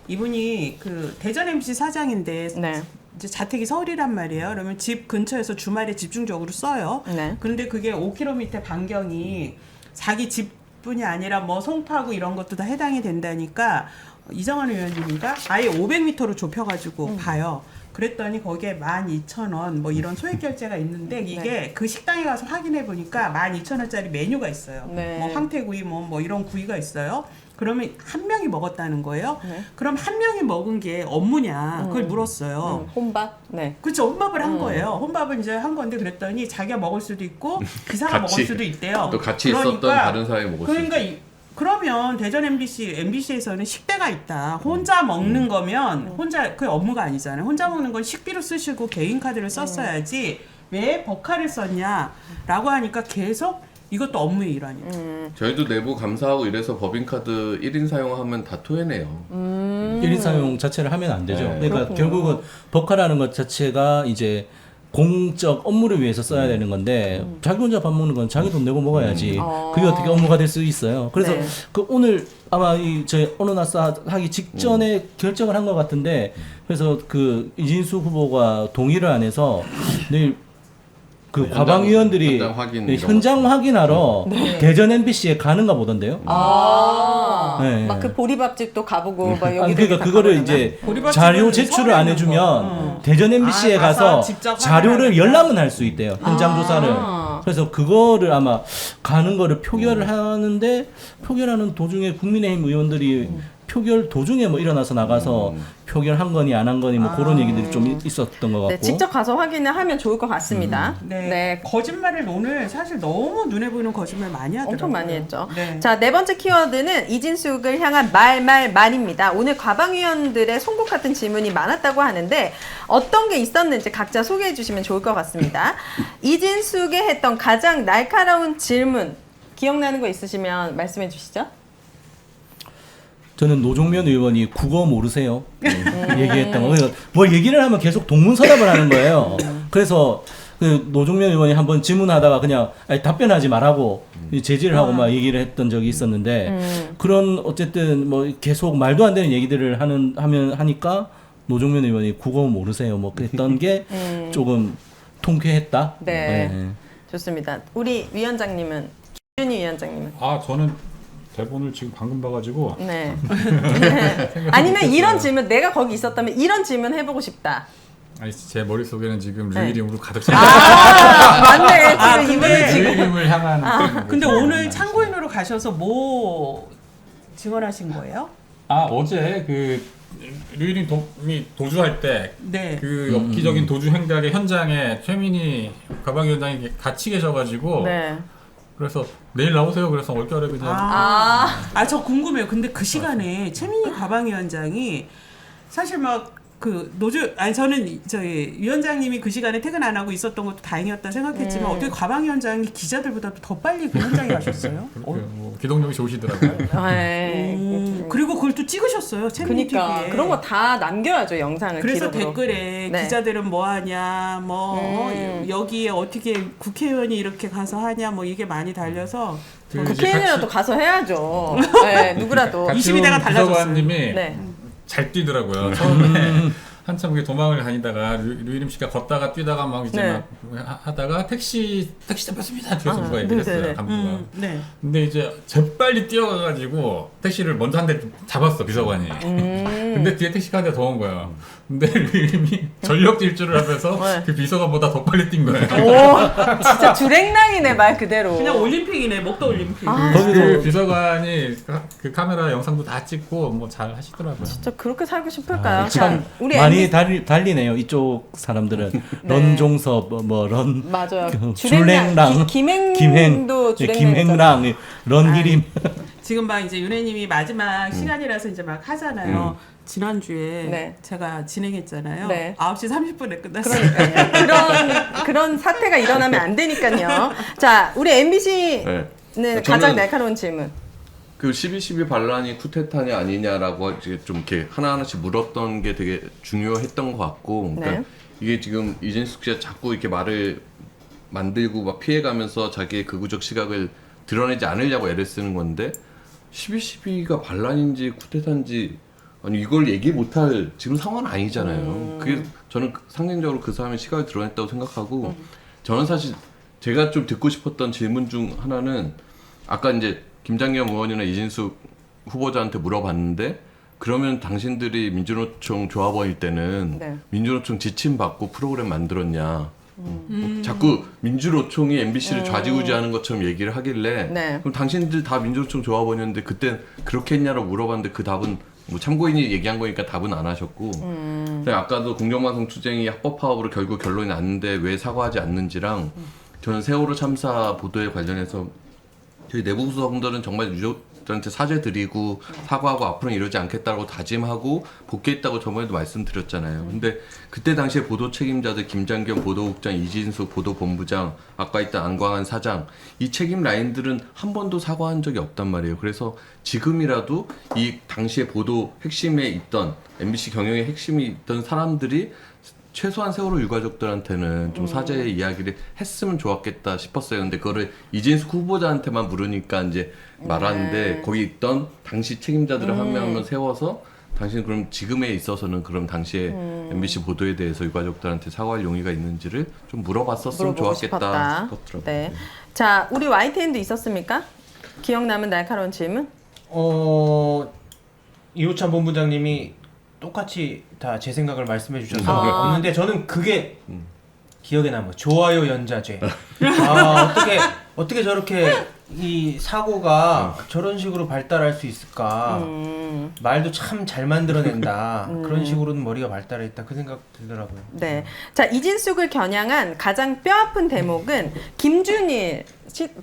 이분이 그 대전 MC 사장인데 네. 이제 자택이 서울이란 말이에요. 그러면 집 근처에서 주말에 집중적으로 써요. 네. 그런데 그게 5km 반경이 자기 집뿐이 아니라 뭐 송파구 이런 것도 다 해당이 된다니까 이정환 의원님인가 아예 500m로 좁혀가지고 봐요. 그랬더니 거기에 12,000원 뭐 이런 소액 결제가 있는데 이게 그 식당에 가서 확인해 보니까 12,000원짜리 메뉴가 있어요. 네. 뭐 황태구이 뭐 이런 구이가 있어요. 그러면 한 명이 먹었다는 거예요. 네. 그럼 한 명이 먹은 게 업무냐 그걸 물었어요. 혼밥? 네. 그렇죠. 혼밥을 한 거예요. 혼밥을 이제 한 건데 그랬더니 자기가 먹을 수도 있고 기사가 같이, 먹을 수도 있대요. 또 같이 있었던 다른 사람이 먹을 수 그러니까 그러면 대전 MBC에서는 식대가 있다. 혼자 먹는 거면 혼자 그 업무가 아니잖아요. 혼자 먹는 건 식비로 쓰시고 개인 카드를 썼어야지 왜 버카를 썼냐라고 하니까 계속 이것도 업무의 일환이에요. 저희도 내부 감사하고 이래서 법인카드 1인 사용하면 다 토해내요. 1인 사용 자체를 하면 안 되죠. 네. 그러니까 결국은 버카라는 것 자체가 이제 공적 업무를 위해서 써야 되는 건데 자기 혼자 밥 먹는 건 자기 돈 내고 먹어야지. 그게 어떻게 업무가 될 수 있어요. 그래서 네. 그 오늘 아마 저희 오너나스 하기 직전에 결정을 한 것 같은데 그래서 그 이진수 후보가 동의를 안 해서 내일 그 과방위원들이 현장 확인 네, 이런 현장 확인하러 대전 MBC에 가는가 보던데요. 네. 막 그 보리밥집도 가보고 막 여기 아니 그러니까 그거를 이제 보리밥집은 자료 제출을 안 서울에 있는 거. 해주면 대전 MBC에 아, 가서 가서 직접 자료를 확인하니까. 열람은 할 수 있대요. 현장 조사를. 그래서 그거를 아마 가는 거를 표결을 하는데 표결하는 도중에 국민의힘 의원들이 표결 도중에 뭐 일어나서 나가서 표결한 거니 안 한 거니 뭐 그런 얘기들이 좀 있었던 것 같고. 네, 직접 가서 확인을 하면 좋을 것 같습니다. 네. 거짓말을 오늘 사실 너무 눈에 보이는 거짓말 많이 하더라고요. 엄청 많이 했죠. 네. 자, 네 번째 키워드는 이진숙을 향한 말입니다. 오늘 과방위원들의 송곳 같은 질문이 많았다고 하는데 어떤 게 있었는지 각자 소개해 주시면 좋을 것 같습니다. 이진숙에 했던 가장 날카로운 질문 기억나는 거 있으시면 말씀해 주시죠. 저는 노종면 의원이 국어 모르세요? 얘기했던 거. 그래서 뭐 얘기를 하면 계속 동문서답을 하는 거예요. 그래서 그 노종면 의원이 한번 질문하다가 그냥 아니, 답변하지 말라고 제지를 하고 막 얘기를 했던 적이 있었는데 그런 어쨌든 뭐 계속 말도 안 되는 얘기들을 하니까 노종면 의원이 국어 모르세요? 뭐 그랬던 게 조금 통쾌했다. 네. 좋습니다. 우리 위원장님은 주준희 위원장님은 저는 대본을 지금 방금 봐가지고 네. 아니면 이런 질문 내가 거기 있었다면 이런 질문 해보고 싶다. 아니 제 머릿속에는 지금 네. 류일임으로 가득 차. 맞네. 지금 이분은 지금 류일임을 향한. 근데 오늘 참고인으로 가셔서 뭐 증언하신 거예요? 어제 그 류일임이 도주할 때 네. 그 엽기적인 도주 행각의 현장에 최민희 과방위원장이 같이 계셔가지고 네. 그래서 내일 나오세요. 그래서 올겨울에 그냥 저 궁금해요. 근데 그 시간에 최민희 과방위원장이 사실 막 그 저는 저희 위원장님이 그 시간에 퇴근 안 하고 있었던 것도 다행이었다 생각했지만 어떻게 과방위원장이 기자들보다 더 빨리 그 현장에 가셨어요? 뭐 기동력이 좋으시더라고요. 그리고 그걸 또 찍으셨어요. 최민희 그러니까 TV에. 그런 거 다 남겨야죠 영상을. 그래서 기록으로. 댓글에 네. 기자들은 뭐 하냐, 여기에 어떻게 국회의원이 이렇게 가서 하냐, 뭐 이게 많이 달려서 국회의원이라도 가서 해야죠. 네, 누구라도. 22대가 달라졌어요. 비서관님이 네. 잘 뛰더라고요. 처음에 한참 도망을 다니다가 류일임 씨가 걷다가 뛰다가 막 이제 네. 막 하다가 택시 잡혔습니다. 뒤에서 누가 얘기를 네네네. 했어요. 간부가. 네. 근데 이제 재빨리 뛰어가가지고 택시를 먼저 한 대 잡았어 비서관이. 근데 뒤에 택시가 한 대 더 온 거야. 근데 류일임이 전력 질주를 하면서 네. 그 비서관보다 더 빨리 뛴 거예요. 오, 진짜 주랭랑이네 말 그대로. 그냥 올림픽이네, 목도 올림픽. 그 비서관이 그 카메라 영상도 다 찍고 뭐 잘 하시더라고요. 진짜 그렇게 살고 싶을까요? 참 우리 많이 MBC 달리네요. 이쪽 사람들은 런종섭 런 맞아요. 주랭랑 김행도 주랭랑. 김행랑 런기림. 지금 막 이제 윤혜님이 마지막 시간이라서 이제 막 하잖아요. 지난주에 네. 제가 진행했잖아요. 네. 9시 30분에 끝났어요. 그러니까요. 그런 사태가 일어나면 안 되니까요. 자, 우리 MBC는 네. 가장 저는 날카로운 질문. 그 12.12 반란이 쿠데타냐 아니냐라고 이제 좀 이렇게 하나하나씩 물었던 게 되게 중요했던 것 같고, 그러니까 네. 이게 지금 이진숙 씨가 자꾸 이렇게 말을 만들고 막 피해가면서 자기의 극우적 시각을 드러내지 않으려고 애를 쓰는 건데 12.12가 반란인지 쿠데타인지 아니 이걸 얘기 못할 지금 상황은 아니잖아요. 그게 저는 상징적으로 그 사람의 시각을 드러냈다고 생각하고 저는 사실 제가 좀 듣고 싶었던 질문 중 하나는 아까 이제 김장겸 의원이나 이진숙 후보자한테 물어봤는데 그러면 당신들이 민주노총 조합원일 때는 네. 민주노총 지침받고 프로그램 만들었냐. 자꾸 민주노총이 MBC를 좌지우지하는 것처럼 얘기를 하길래 네. 그럼 당신들 다 민주노총 조합원이었는데 그땐 그렇게 했냐라고 물어봤는데 그 답은 뭐 참고인이 얘기한 거니까 답은 안 하셨고 근데 아까도 공정방송 투쟁이 합법 파업으로 결국 결론이 났는데 왜 사과하지 않는지랑 저는 세월호 참사 보도에 관련해서 저희 내부 구성원들은 정말 유족들한테 사죄드리고 사과하고 앞으로는 이러지 않겠다고 다짐하고 복귀했다고 저번에도 말씀드렸잖아요. 근데 그때 당시에 보도 책임자들 김장겸 보도국장, 이진숙 보도본부장, 아까 있던 안광한 사장 이 책임 라인들은 한 번도 사과한 적이 없단 말이에요. 그래서 지금이라도 이 당시에 보도 핵심에 있던 MBC 경영의 핵심이 있던 사람들이 최소한 세월호 유가족들한테는 좀 사죄의 이야기를 했으면 좋았겠다 싶었어요. 근데 그거를 이진숙 후보자한테만 물으니까 이제 말하는데 거기 있던 당시 책임자들을 한 명 한 명 세워서 당신 그럼 지금에 있어서는 그럼 당시에 MBC 보도에 대해서 유가족들한테 사과할 용의가 있는지를 좀 물어봤었으면 물어보고 좋았겠다 싶었다. 싶더라고요. 네. 자, 우리 YTN도 있었습니까? 기억 남은 날카로운 질문? 이호찬 본부장님이 똑같이 다 제 생각을 말씀해 주셔서 아. 없는데 저는 그게 기억에 남아요. 좋아요 연자죄. 어떻게 저렇게 이 사고가 저런 식으로 발달할 수 있을까? 말도 참 잘 만들어낸다. 그런 식으로는 머리가 발달했다. 그 생각 들더라고요. 네. 자, 이진숙을 겨냥한 가장 뼈아픈 대목은 김준일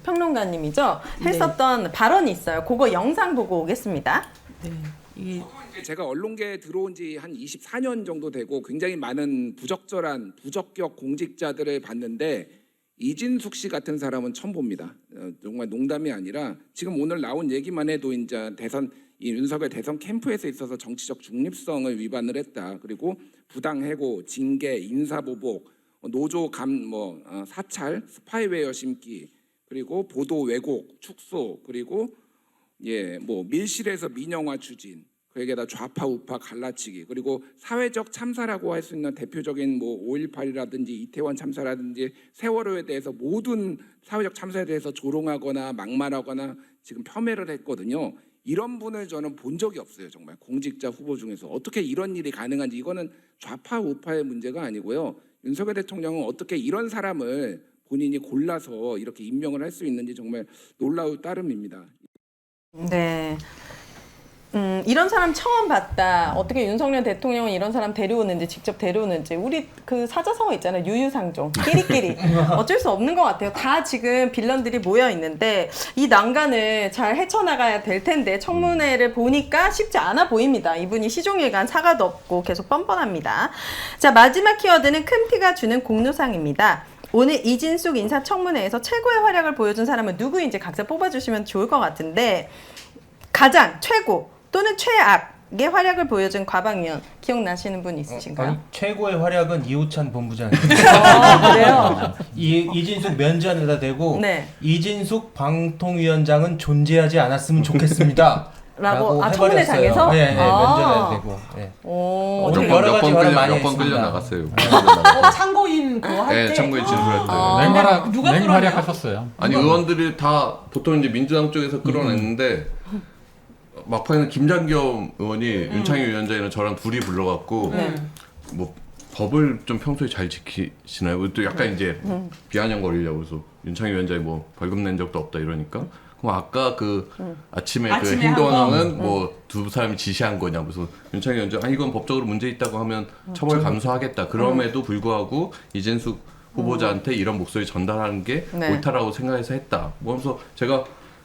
평론가님이죠. 했었던 발언이 있어요. 그거 영상 보고 오겠습니다. 네. 이게 제가 언론계에 들어온 지 한 24년 정도 되고 굉장히 많은 부적절한 부적격 공직자들을 봤는데 이진숙 씨 같은 사람은 처음 봅니다. 정말 농담이 아니라 지금 오늘 나온 얘기만 해도 이제 이 윤석열 대선 캠프에서 있어서 정치적 중립성을 위반을 했다. 그리고 부당해고, 징계, 인사보복, 노조 사찰, 스파이웨어 심기, 그리고 보도 왜곡, 축소, 그리고 밀실에서 민영화 추진. 그에게다 좌파 우파 갈라치기 그리고 사회적 참사라고 할 수 있는 대표적인 5.18이라든지 이태원 참사라든지 세월호에 대해서 모든 사회적 참사에 대해서 조롱하거나 막말하거나 지금 폄훼를 했거든요. 이런 분을 저는 본 적이 없어요. 정말 공직자 후보 중에서 어떻게 이런 일이 가능한지 이거는 좌파 우파의 문제가 아니고요. 윤석열 대통령은 어떻게 이런 사람을 본인이 골라서 이렇게 임명을 할 수 있는지 정말 놀라울 따름입니다. 네. 이런 사람 처음 봤다. 어떻게 윤석열 대통령은 이런 사람 데려오는지 직접 데려오는지 우리 그 사자성어 있잖아요. 유유상종, 끼리끼리 어쩔 수 없는 것 같아요. 다 지금 빌런들이 모여 있는데 이 난간을 잘 헤쳐나가야 될 텐데 청문회를 보니까 쉽지 않아 보입니다. 이분이 시종일관 사과도 없고 계속 뻔뻔합니다. 자, 마지막 키워드는 큰 피가 주는 공로상입니다. 오늘 이진숙 인사청문회에서 최고의 활약을 보여준 사람은 누구인지 각자 뽑아주시면 좋을 것 같은데 가장 최고 또는 최악의 활약을 보여준 과방위원 기억나시는 분 있으신가요? 아니, 최고의 활약은 이호찬 본부장. 그래요? 이진숙 면전에다 대고 네. 이진숙 방통위원장은 존재하지 않았으면 좋겠습니다. 라고 해버렸어요. 청문회장에서? 네, 면전에 대고. 네. 어떻게 여러 가지 발언 많이 몇 번 했습니다. 끌려 나갔어요. 참고인 그거 할 때. 네, 참고인 진술할 때. 맹활약 하셨어요. 아니 의원들이 다 보통 이제 민주당 쪽에서 끌어냈는데 막판에는 김장겸 의원이 윤창희 위원장이랑 저랑 둘이 불러갖고 뭐 법을 좀 평소에 잘 지키시나요? 또 약간 이제 비아냥거리려고 그래서 윤창희 위원장이 뭐 벌금 낸 적도 없다 이러니까 그럼 아까 아침에 그 행동은 뭐 두 사람이 지시한 거냐 그래서 윤창희 위원장 이건 법적으로 문제 있다고 하면 처벌 감수하겠다. 그럼에도 불구하고 이진숙 후보자한테 이런 목소리 전달하는 게 네. 옳다라고 생각해서 했다. 뭐 하면서 제가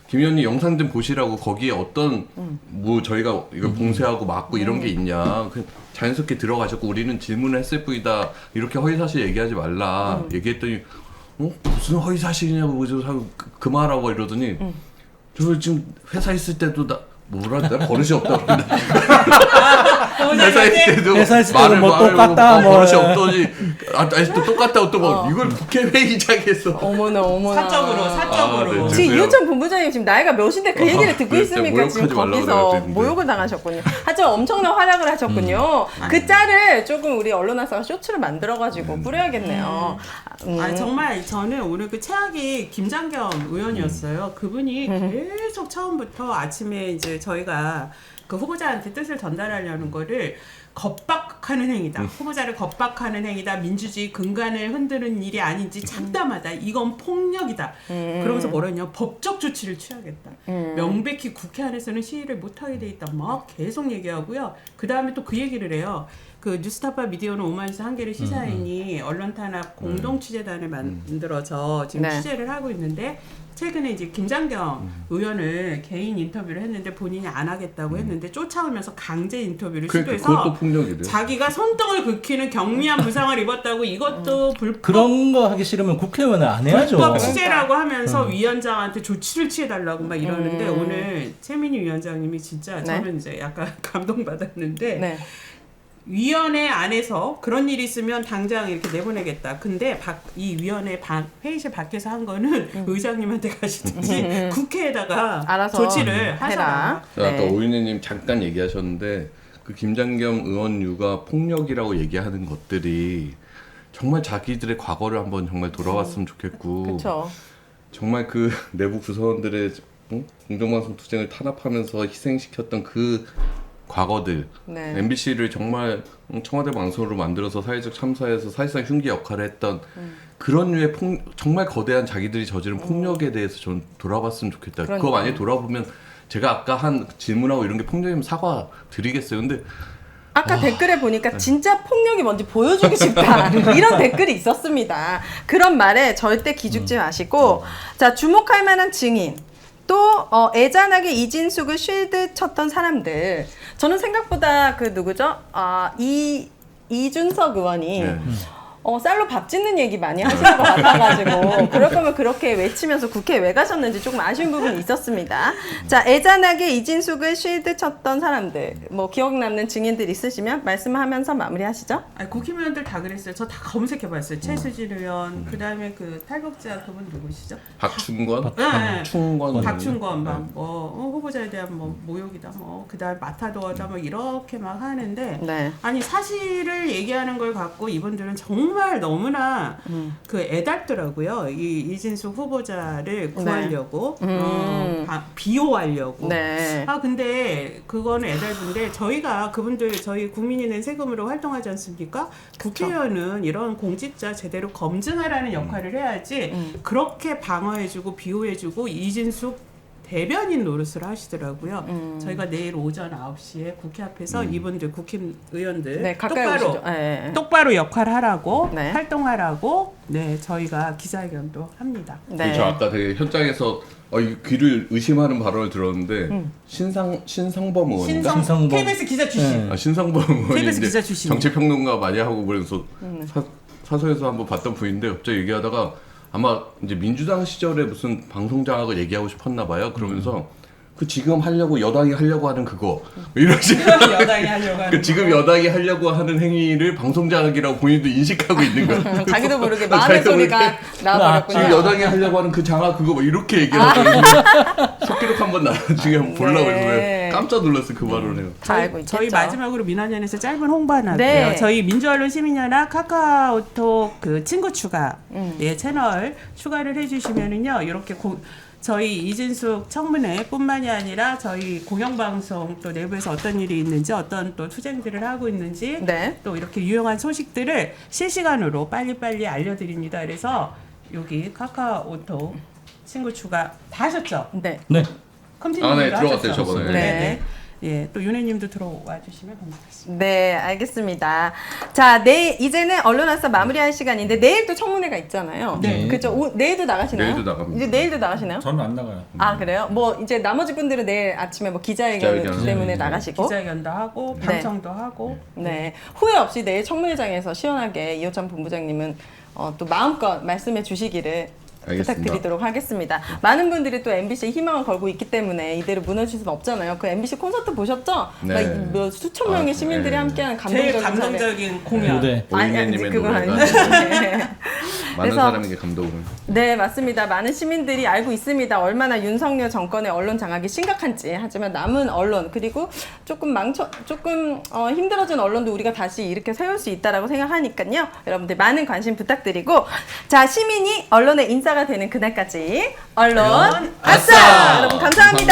김 의원님 영상 좀 보시라고 거기에 어떤 뭐 저희가 이걸 봉쇄하고 막고 이런 게 있냐 그냥 자연스럽게 들어가셨고 우리는 질문을 했을 뿐이다 이렇게 허위사실 얘기하지 말라 얘기했더니 무슨 허위사실이냐고 그말하고 이러더니 저 지금 회사 있을 때도 뭐라 내가 버릇이 없다고 그러는데 회사에 회사에 때도 회사에 때도 말을 뭐 말을 똑같다, 뭐. 버릇이 없더니 다시 또 똑같다고 또 막 이걸 국회 회의장에서 어머나 어머나. 사적으로. 네, 지금 이호찬 본부장님 지금 나이가 몇인데 그 얘기를 듣고 그랬어요. 있습니까? 지금 모욕하지 말라고 거기서 그래야 되는데. 모욕을 당하셨군요. 하여튼 엄청난 활약을 하셨군요. 그 짤을 조금 우리 언론사가 쇼츠를 만들어가지고 뿌려야겠네요. 아니 정말 저는 오늘 그 최악이 김장겸 의원이었어요. 그분이 계속 처음부터 아침에 이제 저희가 그 후보자한테 뜻을 전달하려는 거를 겁박하는 행위다. 후보자를 겁박하는 행위다. 민주주의 근간을 흔드는 일이 아닌지 참담하다. 이건 폭력이다. 그러면서 뭐라냐? 법적 조치를 취하겠다. 명백히 국회 안에서는 시위를 못하게 돼 있다. 막 계속 얘기하고요. 그 다음에 또 그 얘기를 해요. 그 뉴스타파 미디어는 오마이뉴스 한겨레 시사인이 언론 탄압 공동 취재단을 만들어서 지금 네. 취재를 하고 있는데 최근에 이제 김장겸 의원을 개인 인터뷰를 했는데 본인이 안 하겠다고 했는데 쫓아오면서 강제 인터뷰를 그것도 시도해서 폭력이래요. 자기가 손등을 긁히는 경미한 부상을 입었다고 이것도 불법 그런 거 하기 싫으면 국회의원은 안 해야죠. 불법 취재라고 하면서 위원장한테 조치를 취해달라고 막 이러는데 오늘 최민희 위원장님이 진짜 네. 저는 이제 약간 감동받았는데 네. 위원회 안에서 그런 일이 있으면 당장 이렇게 내보내겠다. 근데 이 위원회 회의실 밖에서 한 거는 의장님한테 가시든지 국회에다가 알아서 조치를 하셔라. 해라. 아까 네. 오윤혜님 잠깐 얘기하셨는데 그 김장겸 의원 유가 폭력이라고 얘기하는 것들이 정말 자기들의 과거를 한번 정말 돌아왔으면 좋겠고 그렇죠. 정말 그 내부 구성원들의 공정방송 투쟁을 탄압하면서 희생시켰던 그 과거들 네. MBC를 정말 청와대 방송으로 만들어서 사회적 참사에서 사실상 흉기 역할을 했던 그런 류의 정말 거대한 자기들이 저지른 폭력에 대해서 저는 돌아봤으면 좋겠다. 그거 만약에 돌아보면 제가 아까 한 질문하고 이런 게 폭력이면 사과 드리겠어요. 근데 아까 댓글에 보니까 진짜 폭력이 뭔지 보여주고 싶다 이런 댓글이 있었습니다. 그런 말에 절대 기죽지 마시고 자 주목할 만한 증인 또 애잔하게 이진숙을 쉴드 쳤던 사람들 저는 생각보다 그 누구죠? 이준석 의원이 네. 쌀로 밥 짓는 얘기 많이 하시는 것 같아가지고 그럴 거면 그렇게 외치면서 국회에 왜 가셨는지 조금 아쉬운 부분이 있었습니다. 자 애잔하게 이진숙을 쉴드 쳤던 사람들 뭐 기억 남는 증인들 있으시면 말씀하면서 마무리하시죠. 아니, 국회의원들 다 그랬어요. 저 다 검색해봤어요. 최수진 의원, 그 다음에 그 탈북자 그분 누구시죠? 박충권, 네. 충권, 박충권 막뭐 후보자에 대한 뭐 모욕이다, 뭐 그다음 마타도어다, 뭐 이렇게 막 하는데 네. 아니 사실을 얘기하는 걸 갖고 이분들은 정말 너무나 그 애달더라고요. 이 이진숙 후보자를 구하려고 비호하려고. 네. 근데 그거는 애달픈데 저희가 그분들 저희 국민이 낸 세금으로 활동하지 않습니까? 국회의원은 이런 공직자 제대로 검증하라는 역할을 해야지 그렇게 방어해주고 비호해주고 이진숙 대변인 노릇을 하시더라고요. 저희가 내일 오전 9시에 국회 앞에서 이분들 국회의원들 네, 가까이 똑바로 오시죠. 네. 똑바로 역할하라고 네. 활동하라고 네 저희가 기자회견도 합니다. 네. 저 아까 되게 현장에서 이 귀를 의심하는 발언을 들었는데 신성범 의원인가? 신성범. KBS 기자 출신. 네. 신성범 의원이 KBS 이제 기자 출신. 정치평론가 많이 하고 그래서 사서에서 한번 봤던 분인데 갑자기 얘기하다가 아마 이제 민주당 시절에 무슨 방송 장악을 얘기하고 싶었나 봐요. 그러면서 그 지금 하려고 여당이 하려고 하는 그거 이런 식으로 여당이 하려고 하는 지금 여당이 하려고 하는 행위를 방송 장악이라고 본인도 인식하고 있는 거예요. 자기도 모르게 마음의 소리가 지금 나와버렸군요. 여당이 하려고 하는 그 장악 그거 뭐 이렇게 얘기하고 속기록 한번 나중에 한번 보려고 해서 네. 깜짝 놀랐어요. 그 발언을. 다 알고 있겠죠. 저희 마지막으로 민원연에서 짧은 홍보 하나 할게요. 네. 저희 민주언론 시민연합 카카오톡 그 친구 추가 예, 채널 추가를 해주시면은요 이렇게 저희 이진숙 청문회뿐만이 아니라 저희 공영방송 또 내부에서 어떤 일이 있는지 어떤 또 투쟁들을 하고 있는지 네. 또 이렇게 유용한 소식들을 실시간으로 빨리빨리 알려드립니다. 그래서 여기 카카오톡 친구 추가 다 하셨죠? 네. 네. 네, 들어갔어요, 저번에. 네. 예, 또 윤혜님도 들어와 주시면 감사하겠습니다. 네, 알겠습니다. 자, 이제는 언론학사 마무리할 시간인데 내일 또 청문회가 있잖아요. 네. 그죠? 내일도 나가시나요? 내일도 나갑니다. 이제 내일도 나가시나요? 저는 안 나가요. 아, 그래요? 뭐 이제 나머지 분들은 내일 아침에 뭐 기자회견 기자회견. 때문에 나가시고. 기자회견도 하고 네. 방송도 하고 네. 후회 없이 내일 청문회장에서 시원하게 이호찬 본부장님은 또 마음껏 말씀해 주시기를 알겠습니다. 부탁드리도록 하겠습니다. 많은 분들이 또 MBC에 희망을 걸고 있기 때문에 이대로 무너질 수는 없잖아요. 그 MBC 콘서트 보셨죠? 네. 막 뭐 수천 명의 시민들이 네. 함께하는 제일 감동적인 감동적인 공연. 무대. 오인혜님의 그건 노래가 아닌데. 많은 그래서- 사람에게 감동을. 네, 맞습니다. 많은 시민들이 알고 있습니다. 얼마나 윤석열 정권의 언론 장악이 심각한지. 하지만 남은 언론 그리고 조금 힘들어진 언론도 우리가 다시 이렇게 세울 수 있다라고 생각하니까요. 여러분들 많은 관심 부탁드리고, 자, 시민이 언론의 인싸가 되는 그날까지 언론 아싸! 여러분 감사합니다.